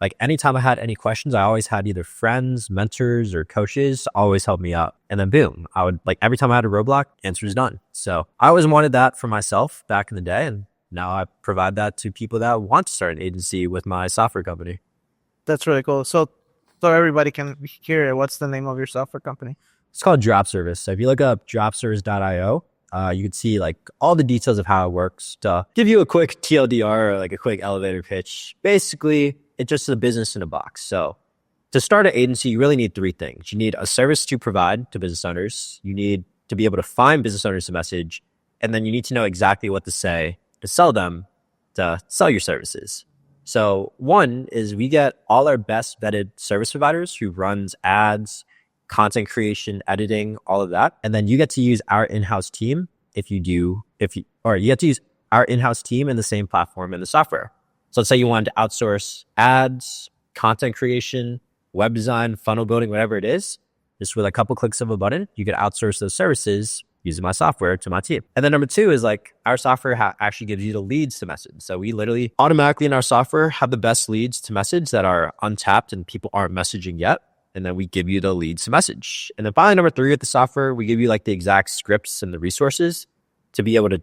like anytime I had any questions, I always had either friends, mentors, or coaches always help me out. And then boom, I would like every time I had a roadblock, answer is done. So I always wanted that for myself back in the day. And now I provide that to people that want to start an agency with my software company. That's really cool. So everybody can hear it. What's the name of your software company? It's called Drop Service. So if you look up dropservice.io, you can see like all the details of how it works. To give you a quick TLDR, or like a quick elevator pitch, basically, it's just a business in a box. So to start an agency, you really need 3 things. You need a service to provide to business owners. You need to be able to find business owners to message. And then you need to know exactly what to say to sell them, to sell your services. So 1 is we get all our best vetted service providers who runs ads, content creation, editing, all of that. And then you get to use our in-house team you get to use our in-house team in the same platform in the software. So let's say you wanted to outsource ads, content creation, web design, funnel building, whatever it is, just with a couple clicks of a button, you could outsource those services using my software to my team. And then number 2 is like our software actually gives you the leads to message. So we literally automatically in our software have the best leads to message that are untapped and people aren't messaging yet. And then we give you the leads to message. And then finally, number 3 with the software, we give you like the exact scripts and the resources to be able to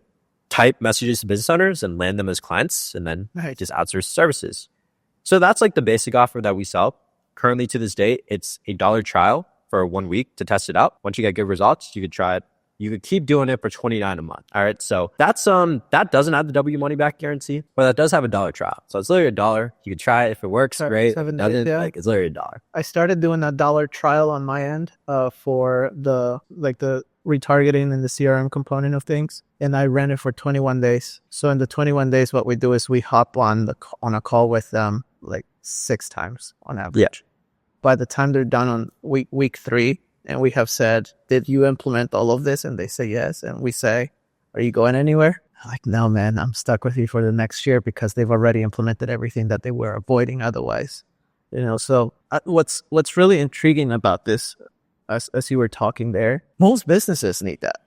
type messages to business owners and land them as clients, and then just outsource services. So that's like the basic offer that we sell. Currently to this date, it's a $1 trial for 1 week to test it out. Once you get good results, you could try it. You could keep doing it for $29 a month. All right. So that's that doesn't have the W money back guarantee, but that does have a $1 trial. So it's literally $1. You could try it. If it works, great. Doesn't, like it's literally $1. I started doing a $1 trial on my end for the retargeting and the CRM component of things. And I ran it for 21 days. So in the 21 days, what we do is we hop on a call with them like 6 times on average. Yeah. By the time they're done on week 3, and we have said, did you implement all of this? And they say yes. And we say, are you going anywhere? I'm like, no, man, I'm stuck with you for the next year because they've already implemented everything that they were avoiding otherwise. So what's really intriguing about this, as you were talking there, most businesses need that.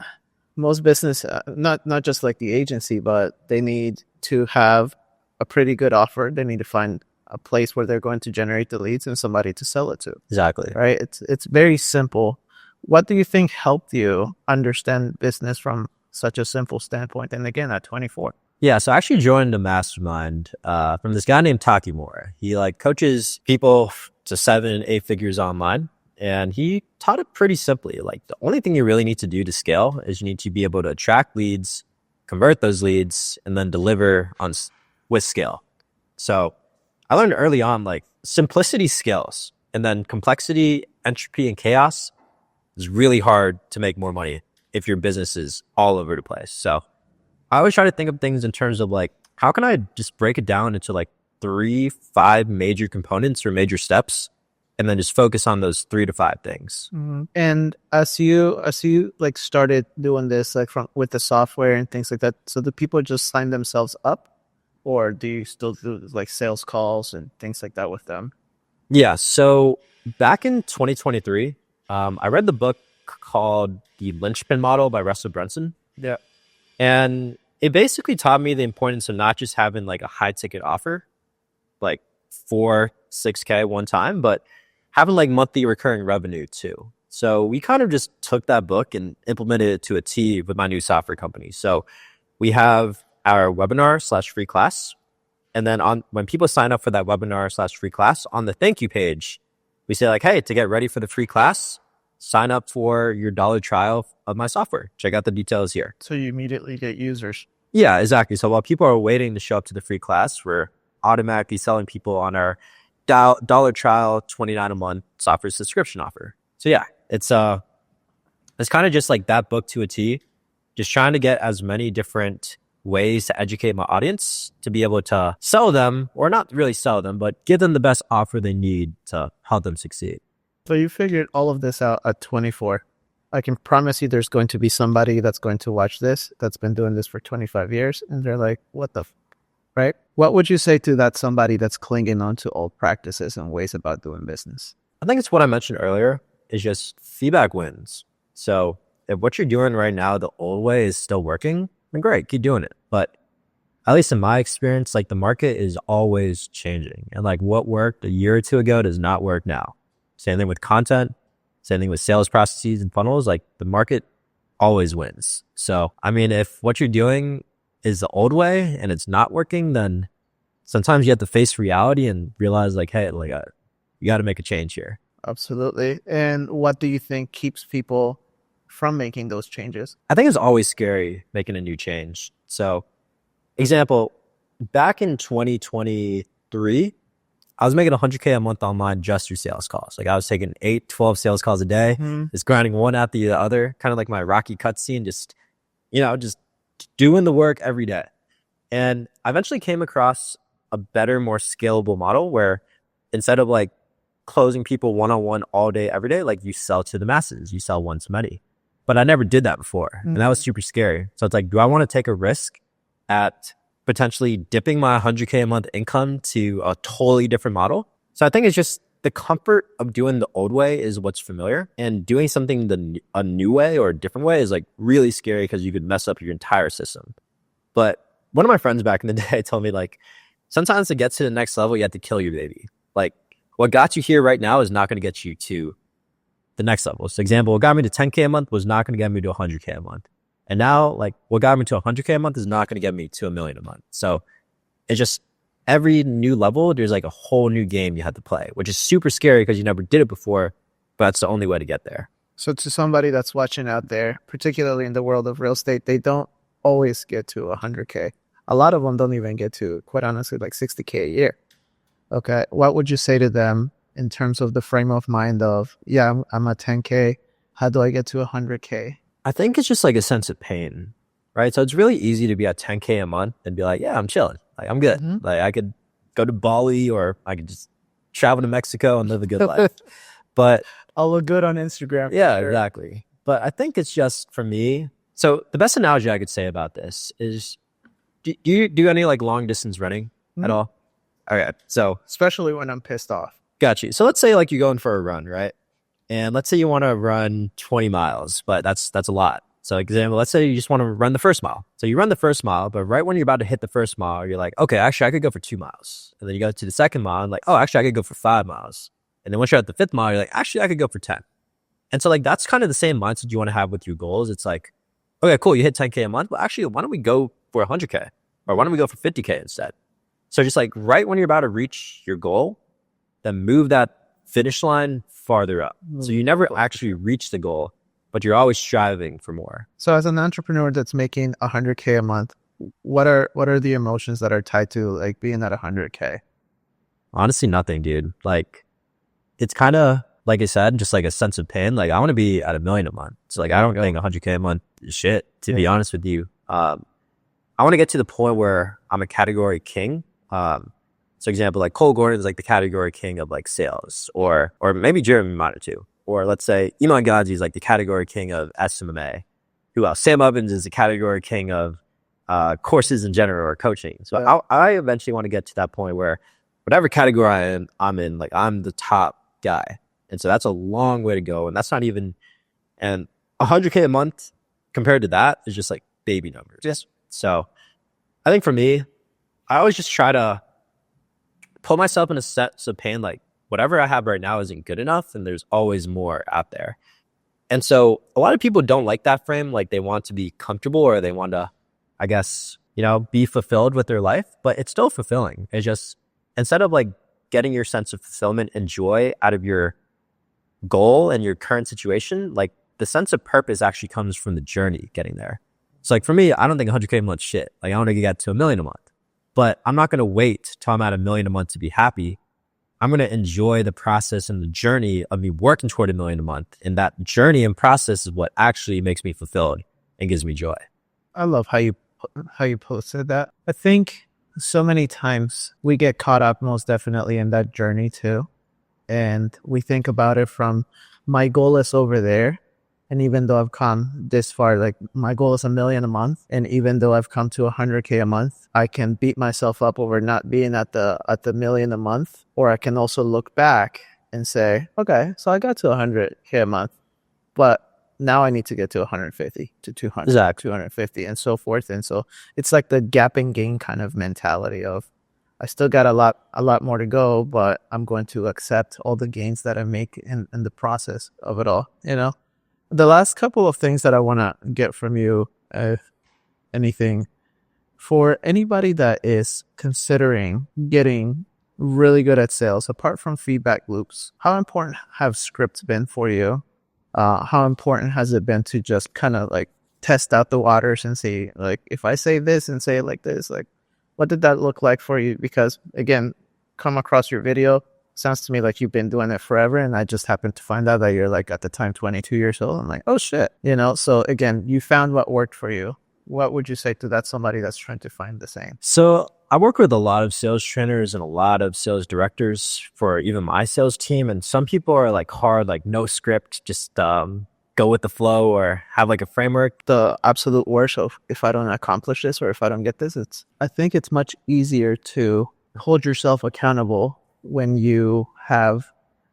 most business, not just like the agency, but they need to have a pretty good offer. They need to find a place where they're going to generate the leads and somebody to sell it to. Exactly. Right? It's very simple. What do you think helped you understand business from such a simple standpoint? And again, at 24. Yeah, so I actually joined a mastermind from this guy named Taki Moore. He like coaches people to 7, 8 figures online. And he taught it pretty simply. Like the only thing you really need to do to scale is you need to be able to attract leads, convert those leads, and then deliver with scale. So I learned early on, like simplicity scales, and then complexity, entropy, and chaos is really hard to make more money if your business is all over the place. So I always try to think of things in terms of like, how can I just break it down into like 3, 5 major components or major steps, and then just focus on those 3 to 5 things. Mm-hmm. And as you like started doing this, like with the software and things like that, so the people just sign themselves up, or do you still do like sales calls and things like that with them? Yeah. So back in 2023, I read the book called The Linchpin Model by Russell Brunson. Yeah. And it basically taught me the importance of not just having like a high ticket offer, like 4, 6K one time, but having like monthly recurring revenue too. So we kind of just took that book and implemented it to a T with my new software company. So we have our webinar/free class. And then when people sign up for that webinar/free class, on the thank you page, we say like, hey, to get ready for the free class, sign up for your $1 trial of my software. Check out the details here. So you immediately get users. Yeah, exactly. So while people are waiting to show up to the free class, we're automatically selling people on our $1 trial, $29 a month software subscription offer. So yeah, it's kind of just like that book to a T, just trying to get as many different ways to educate my audience to be able to sell them, or not really sell them, but give them the best offer they need to help them succeed. So you figured all of this out at 24. I can promise you there's going to be somebody that's going to watch this that's been doing this for 25 years. And they're like, what the right? What would you say to that somebody that's clinging on to old practices and ways about doing business? I think it's what I mentioned earlier, is just feedback wins. So if what you're doing right now, the old way is still working, then great, keep doing it. But at least in my experience, like the market is always changing. And like what worked a year or 2 ago does not work now. Same thing with content, same thing with sales processes and funnels. Like the market always wins. So, I mean, if what you're doing is the old way and it's not working, then sometimes you have to face reality and realize like, hey, like you got to make a change here. Absolutely. And what do you think keeps people from making those changes? I think it's always scary making a new change. So example, back in 2023, I was making 100K a month online just through sales calls. Like I was taking 8, 12 sales calls a day, just grinding one after the other, kind of like my Rocky cutscene, just doing the work every day. And I eventually came across a better, more scalable model where instead of like closing people one-on-one all day, every day, like you sell to the masses, you sell one to many. But I never did that before. And that was super scary. So it's like, do I want to take a risk at potentially dipping my 100K a month income to a totally different model? So I think it's just the comfort of doing the old way is what's familiar, and doing something a new way or a different way is like really scary because you could mess up your entire system. But one of my friends back in the day told me like, sometimes to get to the next level, you have to kill your baby. Like what got you here right now is not going to get you to the next level. So example, what got me to 10K a month was not going to get me to 100K a month. And now like what got me to 100K a month is not going to get me to $1 million a month. So it's just every new level, there's like a whole new game you have to play, which is super scary because you never did it before, but that's the only way to get there. So to somebody that's watching out there, particularly in the world of real estate, they don't always get to 100K. A lot of them don't even get to, quite honestly, like 60K a year. Okay. What would you say to them in terms of the frame of mind of, yeah, I'm at 10K. How do I get to 100K? I think it's just like a sense of pain, right? So it's really easy to be at 10K a month and be like, yeah, I'm chilling. Like I'm good. Like I could go to Bali or I could just travel to Mexico and live a good life. But I'll look good on Instagram. Yeah, sure. Exactly. But I think it's just for me. So the best analogy I could say about this is, do you do any like long distance running at all? Okay. So especially when I'm pissed off. Got you. So let's say like you're going for a run, right? And let's say you want to run 20 miles, but that's a lot. So example, let's say you just want to run the first mile. So you run the first mile, but right when you're about to hit the first mile, you're like, okay, actually I could go for 2 miles. And then you go to the second mile and like, oh, actually I could go for 5 miles. And then once you're at the 5th mile, you're like, actually I could go for 10. And so like, that's kind of the same mindset you want to have with your goals. It's like, okay, cool, you hit 10K a month. Well, actually, why don't we go for 100K? Or why don't we go for 50K instead? So just like right when you're about to reach your goal, then move that finish line farther up. So you never actually reach the goal, but you're always striving for more. So as an entrepreneur that's making 100K a month, what are the emotions that are tied to like being at 100K? Honestly, nothing, dude. Like, it's kind of, like I said, just like a sense of pain. Like, I want to be at $1 million a month. So like, I don't think 100K a month is shit, to be honest with you. I want to get to the point where I'm a category king. So example, like Cole Gordon is like the category king of like sales, or maybe Jeremy Miner too. Or let's say Iman Gadzhi is like the category king of SMMA. Who else? Sam Ovens is the category king of courses in general or coaching. So I eventually want to get to that point where whatever category I'm in, like I'm the top guy. And so that's a long way to go. And that's not even, and 100K a month compared to that is just like baby numbers. Yes. So I think for me, I always just try to put myself in a sense of pain. Like whatever I have right now isn't good enough. And there's always more out there. And so a lot of people don't like that frame. Like they want to be comfortable or they want to, I guess, be fulfilled with their life, but it's still fulfilling. It's just, instead of like getting your sense of fulfillment and joy out of your goal and your current situation, like the sense of purpose actually comes from the journey getting there. So like for me, I don't think 100K a month shit. Like I want to get to $1 million a month, but I'm not going to wait till I'm at $1 million a month to be happy. I'm going to enjoy the process and the journey of me working toward $1 million a month. And that journey and process is what actually makes me fulfilled and gives me joy. I love how you posted that. I think so many times we get caught up most definitely in that journey too. And we think about it from my goal is over there. And even though I've come this far, like my goal is $1 million a month. And even though I've come to 100K a month, I can beat myself up over not being at the $1 million a month. Or I can also look back and say, okay, so I got to 100K a month, but now I need to get to 150 to 200, Exactly. 250 and so forth. And so it's like the gap and gain kind of mentality of I still got a lot more to go, but I'm going to accept all the gains that I make in the process of it all. The last couple of things that I want to get from you, if anything, for anybody that is considering getting really good at sales, apart from feedback loops, how important have scripts been for you? How important has it been to just kind of like test out the waters and see, like, if I say this and say it like this, like, what did that look like for you? Because again, come across your video, sounds to me like you've been doing it forever. And I just happened to find out that you're like at the time 22 years old. I'm like, oh shit. So again, you found what worked for you. What would you say to that somebody that's trying to find the same? So I work with a lot of sales trainers and a lot of sales directors for even my sales team. And some people are like hard, like no script, just go with the flow or have like a framework. The absolute worst of if I don't accomplish this or if I don't get this, I think it's much easier to hold yourself accountable when you have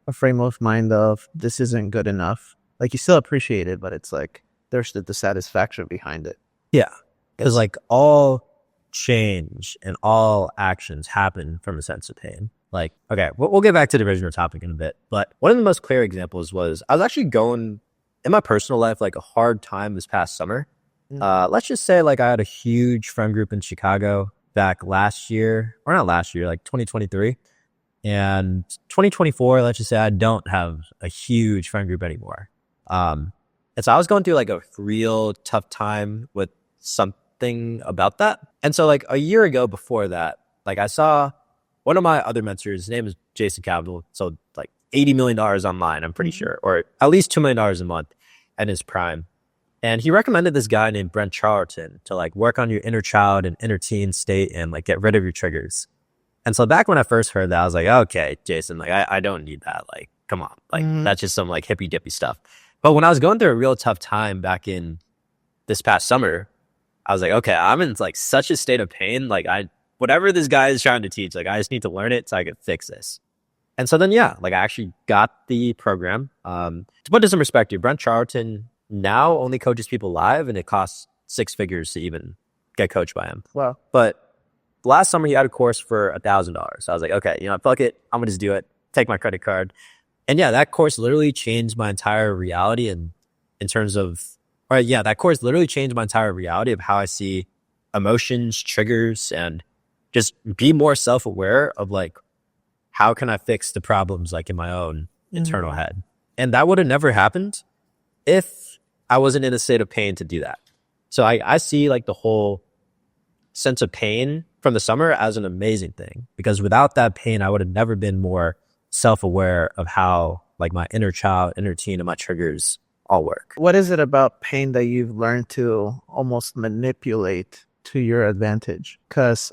a frame of mind of this isn't good enough. Like you still appreciate it, but it's like there's the dissatisfaction behind it. Yeah. Because like all change and all actions happen from a sense of pain. Like, okay, we'll get back to the original topic in a bit. But one of the most clear examples was I was actually going in my personal life, like a hard time this past summer. Let's just say like I had a huge friend group in Chicago back last year, or not last year, like 2023. And 2024, let's just say I don't have a huge friend group anymore. And so I was going through like a real tough time with something about that. And so like a year ago before that, like I saw one of my other mentors, his name is Jason Capital. So like $80 million online, I'm pretty sure, or at least $2 million a month at his prime. And he recommended this guy named Brent Charlton to like work on your inner child and inner teen state and like get rid of your triggers. And so back when I first heard that, I was like, okay, Jason, like I don't need that. Like, come on. Like that's just some like hippy dippy stuff. But when I was going through a real tough time back in this past summer, I was like, okay, I'm in like such a state of pain. Like whatever this guy is trying to teach, like I just need to learn it so I can fix this. And so then, yeah, like I actually got the program. To put this in perspective, Brent Charlton now only coaches people live, and it costs 6 figures to even get coached by him. Wow. But last summer he had a course for $1,000. So I was like, okay, fuck it. I'm gonna just do it. Take my credit card. And yeah, that course literally changed my entire reality in terms of, that course literally changed my entire reality of how I see emotions, triggers, and just be more self-aware of like, how can I fix the problems like in my own internal head? And that would have never happened if I wasn't in a state of pain to do that. So I see like the whole sense of pain from the summer as an amazing thing, because without that pain, I would have never been more self-aware of how like my inner child, inner teen, and my triggers all work. What is it about pain that you've learned to almost manipulate to your advantage? Because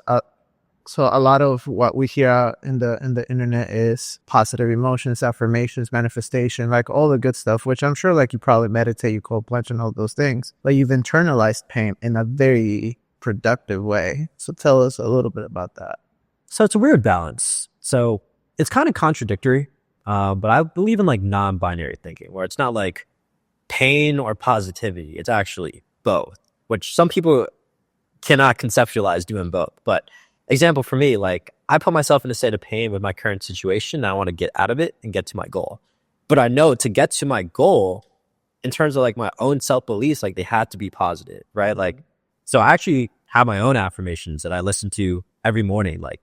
so a lot of what we hear out in the internet is positive emotions, affirmations, manifestation, like all the good stuff, which I'm sure like you probably meditate, you cold plunge and all those things, but you've internalized pain in a very productive way. So tell us a little bit about that. So it's a weird balance. So it's kind of contradictory, but I believe in like non-binary thinking, where it's not like pain or positivity. It's actually both, which some people cannot conceptualize doing both. But example for me, like I put myself in a state of pain with my current situation, and I want to get out of it and get to my goal. But I know to get to my goal, in terms of like my own self-beliefs, like they had to be positive, right? Like, so I actually have my own affirmations that I listen to every morning, like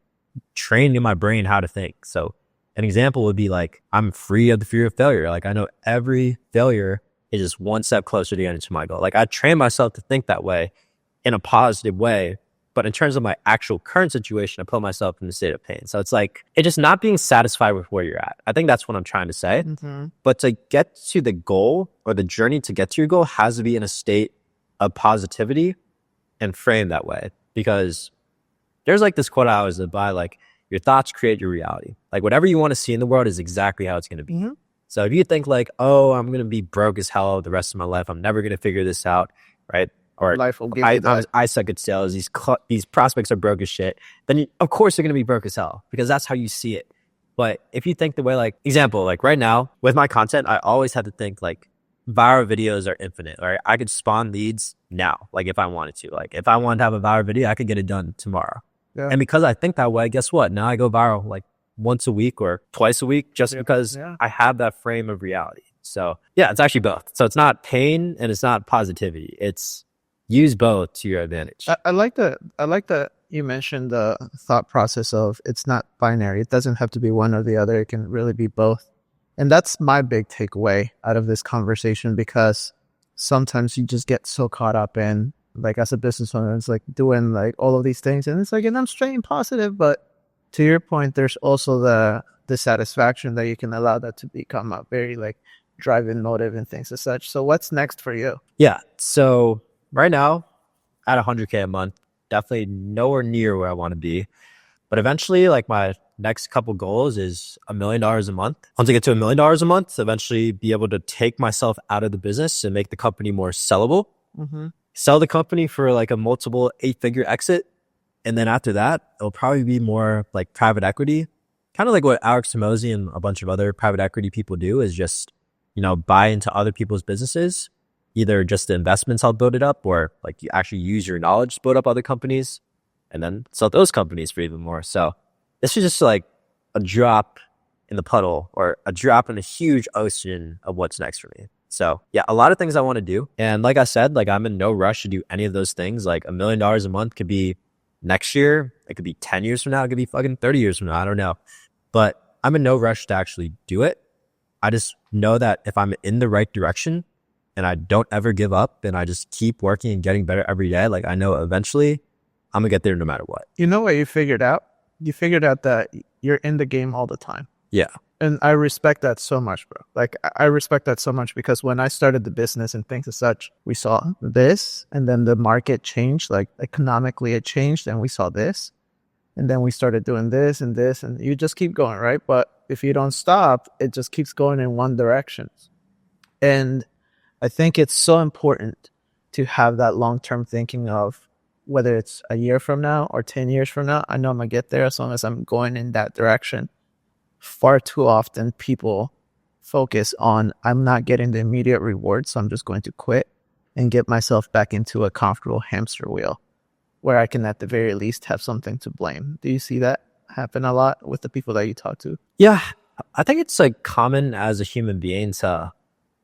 training in my brain how to think. So an example would be like, I'm free of the fear of failure. Like I know every failure is just one step closer to getting to my goal. Like I train myself to think that way in a positive way. But in terms of my actual current situation, I put myself in a state of pain. So it's like, it's just not being satisfied with where you're at. I think that's what I'm trying to say. But to get to the goal, or the journey to get to your goal, has to be in a state of positivity and framed that way. Because there's like this quote I always live by, like, your thoughts create your reality. Like whatever you want to see in the world is exactly how it's going to be. So if you think like, oh, I'm going to be broke as hell the rest of my life, I'm never going to figure this out, right? Or life will give you that. I suck at sales, these prospects are broke as shit, then of course you're going to be broke as hell, because that's how you see it. But if you think the way, like, example, like right now with my content, I always have to think like viral videos are infinite, right? I could spawn leads now, like if I wanted to. Like if I wanted to have a viral video, I could get it done tomorrow. Yeah. And because I think that way, guess what? Now I go viral like once a week or twice a week, just because I have that frame of reality. So yeah, it's actually both. So it's not pain and it's not positivity. It's use both to your advantage. I like that you mentioned the thought process of it's not binary. It doesn't have to be one or the other. It can really be both. And that's my big takeaway out of this conversation, because sometimes you just get so caught up in, like, as a business owner, it's like doing like all of these things, and it's like, and I'm staying positive. But to your point, there's also the satisfaction that you can allow that to become a very like driving motive and things as such. So what's next for you? Yeah. So right now, at 100K a month, definitely nowhere near where I want to be. But eventually, like my next couple goals is $1 million a month. Once I get to $1 million a month, eventually be able to take myself out of the business and make the company more sellable. Sell the company for like a multiple 8-figure exit. And then after that, it'll probably be more like private equity. Kind of like what Alex Hormozi and a bunch of other private equity people do, is just, buy into other people's businesses. Either just the investments help build it up, or like you actually use your knowledge to build up other companies and then sell those companies for even more. So this is just like a drop in the puddle, or a drop in a huge ocean of what's next for me. So yeah, a lot of things I want to do. And like I said, like I'm in no rush to do any of those things. Like $1 million a month could be next year. It could be 10 years from now. It could be fucking 30 years from now. I don't know. But I'm in no rush to actually do it. I just know that if I'm in the right direction and I don't ever give up and I just keep working and getting better every day, like I know eventually I'm gonna get there no matter what. You know what you figured out? You figured out that you're in the game all the time. Yeah. And I respect that so much, bro. Like, I respect that so much, because when I started the business and things as such, we saw this, and then the market changed, like economically it changed, and we saw this. And then we started doing this, and you just keep going, right? But if you don't stop, it just keeps going in one direction. And I think it's so important to have that long-term thinking of whether it's a year from now or 10 years from now, I know I'm going to get there as long as I'm going in that direction. Far too often people focus on I'm not getting the immediate reward, so I'm just going to quit and get myself back into a comfortable hamster wheel where I can at the very least have something to blame. Do you see that happen a lot with the people that you talk to? Yeah, I think it's like common as a human being to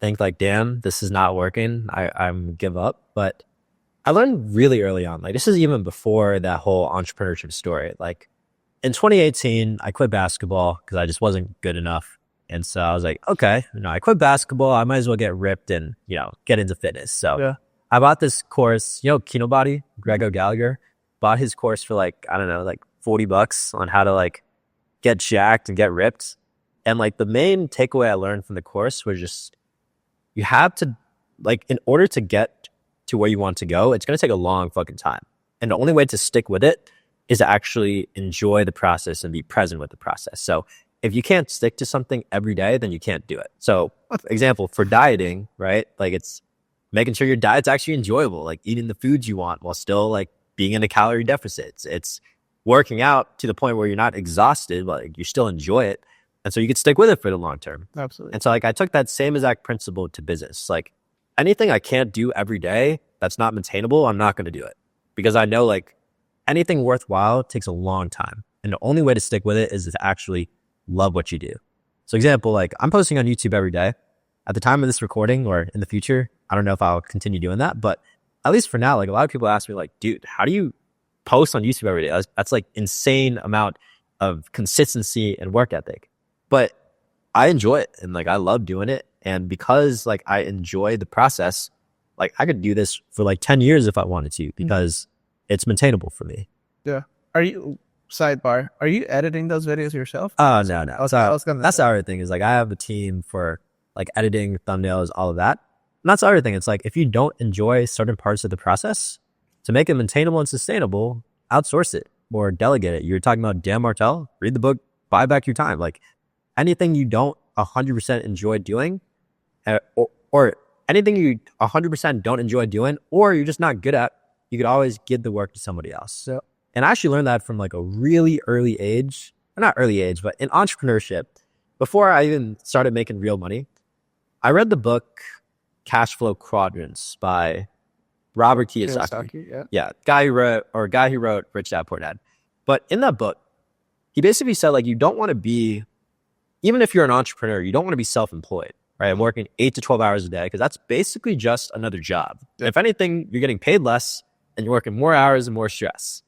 think like, damn, this is not working. I'm give up. But I learned really early on, like this is even before that whole entrepreneurship story. Like in 2018, I quit basketball because I just wasn't good enough. And so I was like, okay, I quit basketball. I might as well get ripped and, get into fitness. So Yeah. I bought this course, Kino Body, Grego Gallagher, bought his course for like, I don't know, like $40 on how to like get jacked and get ripped. And like the main takeaway I learned from the course was just, you have to, like, in order to get to where you want to go, it's going to take a long fucking time. And the only way to stick with it is to actually enjoy the process and be present with the process. So if you can't stick to something every day, then you can't do it. So example for dieting, right? Like it's making sure your diet's actually enjoyable, like eating the foods you want while still like being in a calorie deficit. It's working out to the point where you're not exhausted, but like, you still enjoy it. And so you could stick with it for the long term. Absolutely. And so like I took that same exact principle to business. Like anything I can't do every day that's not maintainable, I'm not going to do it, because I know like anything worthwhile takes a long time. And the only way to stick with it is to actually love what you do. So example, like I'm posting on YouTube every day. At the time of this recording or in the future, I don't know if I'll continue doing that, but at least for now, like a lot of people ask me like, dude, how do you post on YouTube every day? That's like insane amount of consistency and work ethic. But I enjoy it and like I love doing it. And because like I enjoy the process, like I could do this for like 10 years if I wanted to, because it's maintainable for me. Yeah. Sidebar, are you editing those videos yourself? Oh, no. That's the other thing is like I have a team for like editing, thumbnails, all of that. And that's the other thing. It's like if you don't enjoy certain parts of the process, to make it maintainable and sustainable, outsource it or delegate it. You're talking about Dan Martell, read the book, buy back your time. Like anything you don't 100% enjoy doing, or anything you 100% don't enjoy doing, or you're just not good at, you could always give the work to somebody else. So, and I actually learned that from like a really early age, not early age, but in entrepreneurship, before I even started making real money. I read the book Cash Flow Quadrants by Robert Kiyosaki. Yeah, guy who wrote Rich Dad Poor Dad. But in that book, he basically said like you don't want to be, even if you're an entrepreneur, you don't want to be self-employed, right? And working 8 to 12 hours a day, because that's basically just another job. Yeah. If anything, you're getting paid less and you're working more hours and more stress.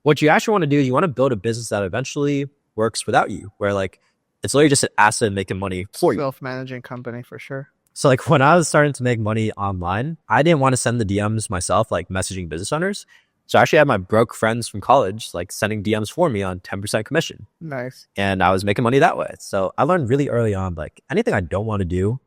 What you actually want to do is you want to build a business that eventually works without you, where like it's literally just an asset making money for you. Self-managing company for sure. So like when I was starting to make money online, I didn't want to send the DMs myself, like messaging business owners. So I actually had my broke friends from college, like sending DMs for me on 10% commission. Nice. And I was making money that way. So I learned really early on, like anything I don't want to do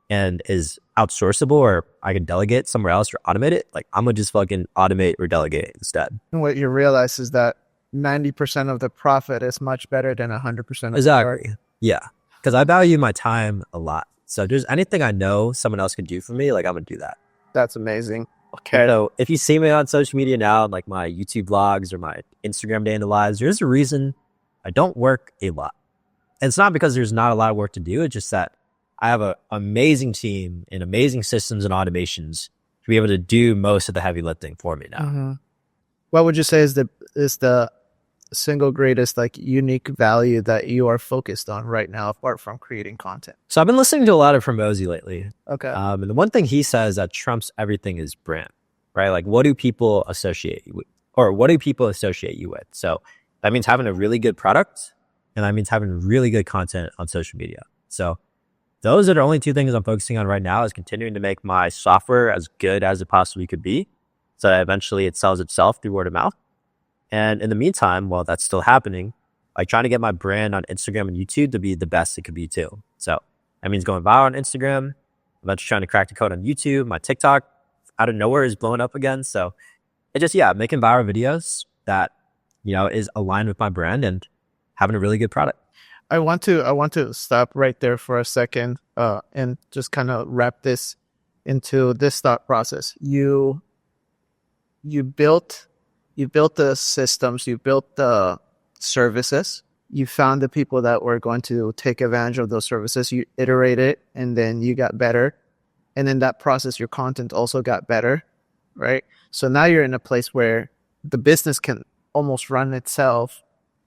and is outsourceable or I can delegate somewhere else or automate it, like I'm going to just fucking automate or delegate it instead. And what you realize is that 90% of the profit is much better than 100% of exactly. the work. Yeah. Because I value my time a lot. So if there's anything I know someone else could do for me, like I'm going to do that. That's amazing. Okay. So if you see me on social media now, like my YouTube vlogs or my Instagram day in the lives, there's a reason I don't work a lot. And it's not because there's not a lot of work to do. It's just that I have an amazing team and amazing systems and automations to be able to do most of the heavy lifting for me now. Mm-hmm. What would you say is the single greatest like unique value that you are focused on right now, apart from creating content? So I've been listening to a lot of Hormozy lately. Okay. And the one thing he says that trumps everything is brand, right? Like what do people associate you with, or what do people associate you with? So that means having a really good product, and that means having really good content on social media. So those are the only two things I'm focusing on right now, is continuing to make my software as good as it possibly could be, so that eventually it sells itself through word of mouth. And in the meantime, while that's still happening, like trying to get my brand on Instagram and YouTube to be the best it could be too. So that means going viral on Instagram, eventually trying to crack the code on YouTube. My TikTok out of nowhere is blowing up again. So it just, making viral videos that, is aligned with my brand and having a really good product. I want to stop right there for a second and just kind of wrap this into this thought process. You built the systems, you built the services, you found the people that were going to take advantage of those services, you iterate it, and then you got better. And in that process, your content also got better, right? So now you're in a place where the business can almost run itself.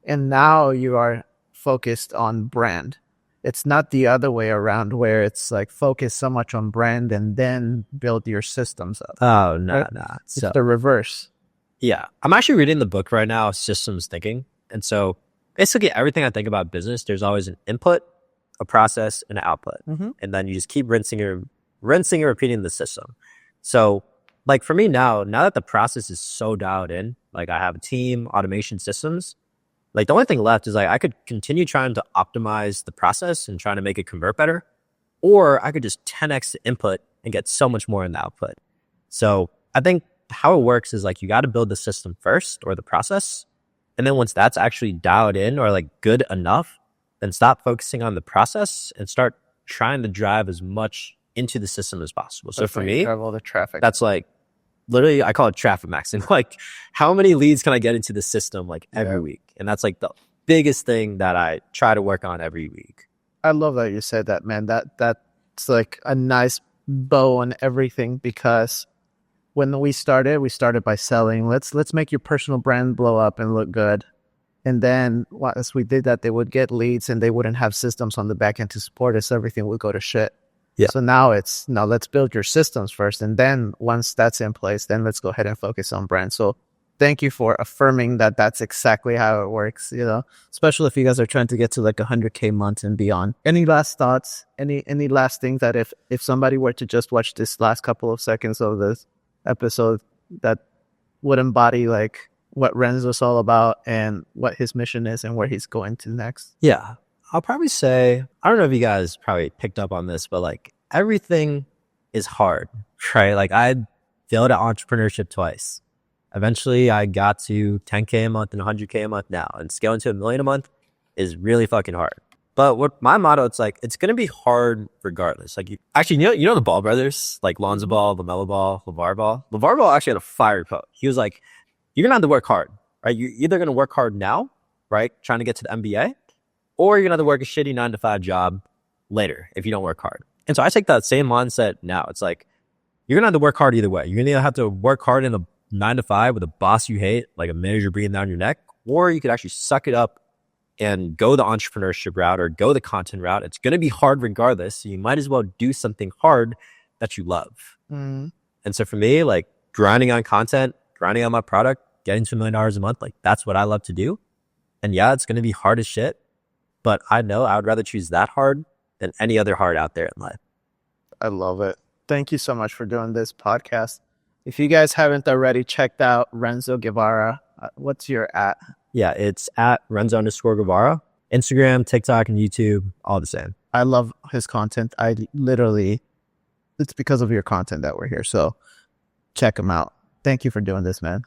And now you are focused on brand. It's not the other way around where it's like focus so much on brand and then build your systems up. Oh, no, Right? no. It's the reverse. Yeah. I'm actually reading the book right now, Systems Thinking. And so basically everything I think about business, there's always an input, a process, and an output. And then you just keep rinsing and repeating the system. So like for me now that the process is so dialed in, like I have a team, automation systems, like the only thing left is like I could continue trying to optimize the process and trying to make it convert better, or I could just 10x the input and get so much more in the output. So I think how it works is like you got to build the system first or the process. And then once that's actually dialed in or like good enough, then stop focusing on the process and start trying to drive as much into the system as possible. So for me, all the traffic. that's like literally, I call it traffic maxing. Like how many leads can I get into the system like every week? And that's like the biggest thing that I try to work on every week. I love that you said that, man. That's like a nice bow on everything, because when we started by selling, let's make your personal brand blow up and look good. And then once we did that, they would get leads and they wouldn't have systems on the back end to support us. Everything would go to shit. Yeah. So now let's build your systems first. And then once that's in place, then let's go ahead and focus on brand. So thank you for affirming that that's exactly how it works, especially if you guys are trying to get to like 100K months and beyond. Any last thoughts? Any last things that if somebody were to just watch this last couple of seconds of this episode that would embody like what Renzo's all about and what his mission is and where he's going to next? Yeah. I'll probably say, I don't know if you guys probably picked up on this, but like everything is hard, right? Like I failed at entrepreneurship twice. Eventually I got to 10K a month and 100K a month now, and scaling to $1 million a month is really fucking hard. But what my motto, it's like, it's going to be hard regardless. Like you know the Ball brothers, like Lonzo Ball, LaMelo Ball, LeVar Ball. LeVar Ball actually had a fire quote. He was like, you're going to have to work hard, right? You're either going to work hard now, right? Trying to get to the NBA, or you're going to have to work a shitty 9-to-5 job later if you don't work hard. And so I take that same mindset now. It's like, you're going to have to work hard either way. You're going to have to work hard in a 9-to-5 with a boss you hate, like a manager breathing down your neck, or you could actually suck it up and go the entrepreneurship route or go the content route. It's going to be hard regardless. So you might as well do something hard that you love. And so for me, like grinding on content, grinding on my product, getting to $1 million a month, like that's what I love to do. And yeah, it's going to be hard as shit, but I know I would rather choose that hard than any other hard out there in life. I love it. Thank you so much for doing this podcast. If you guys haven't already checked out Renzo Guevarra, what's your at? Yeah, it's at Renzo_Guevarra. Instagram, TikTok, and YouTube, all the same. I love his content. It's because of your content that we're here. So check him out. Thank you for doing this, man.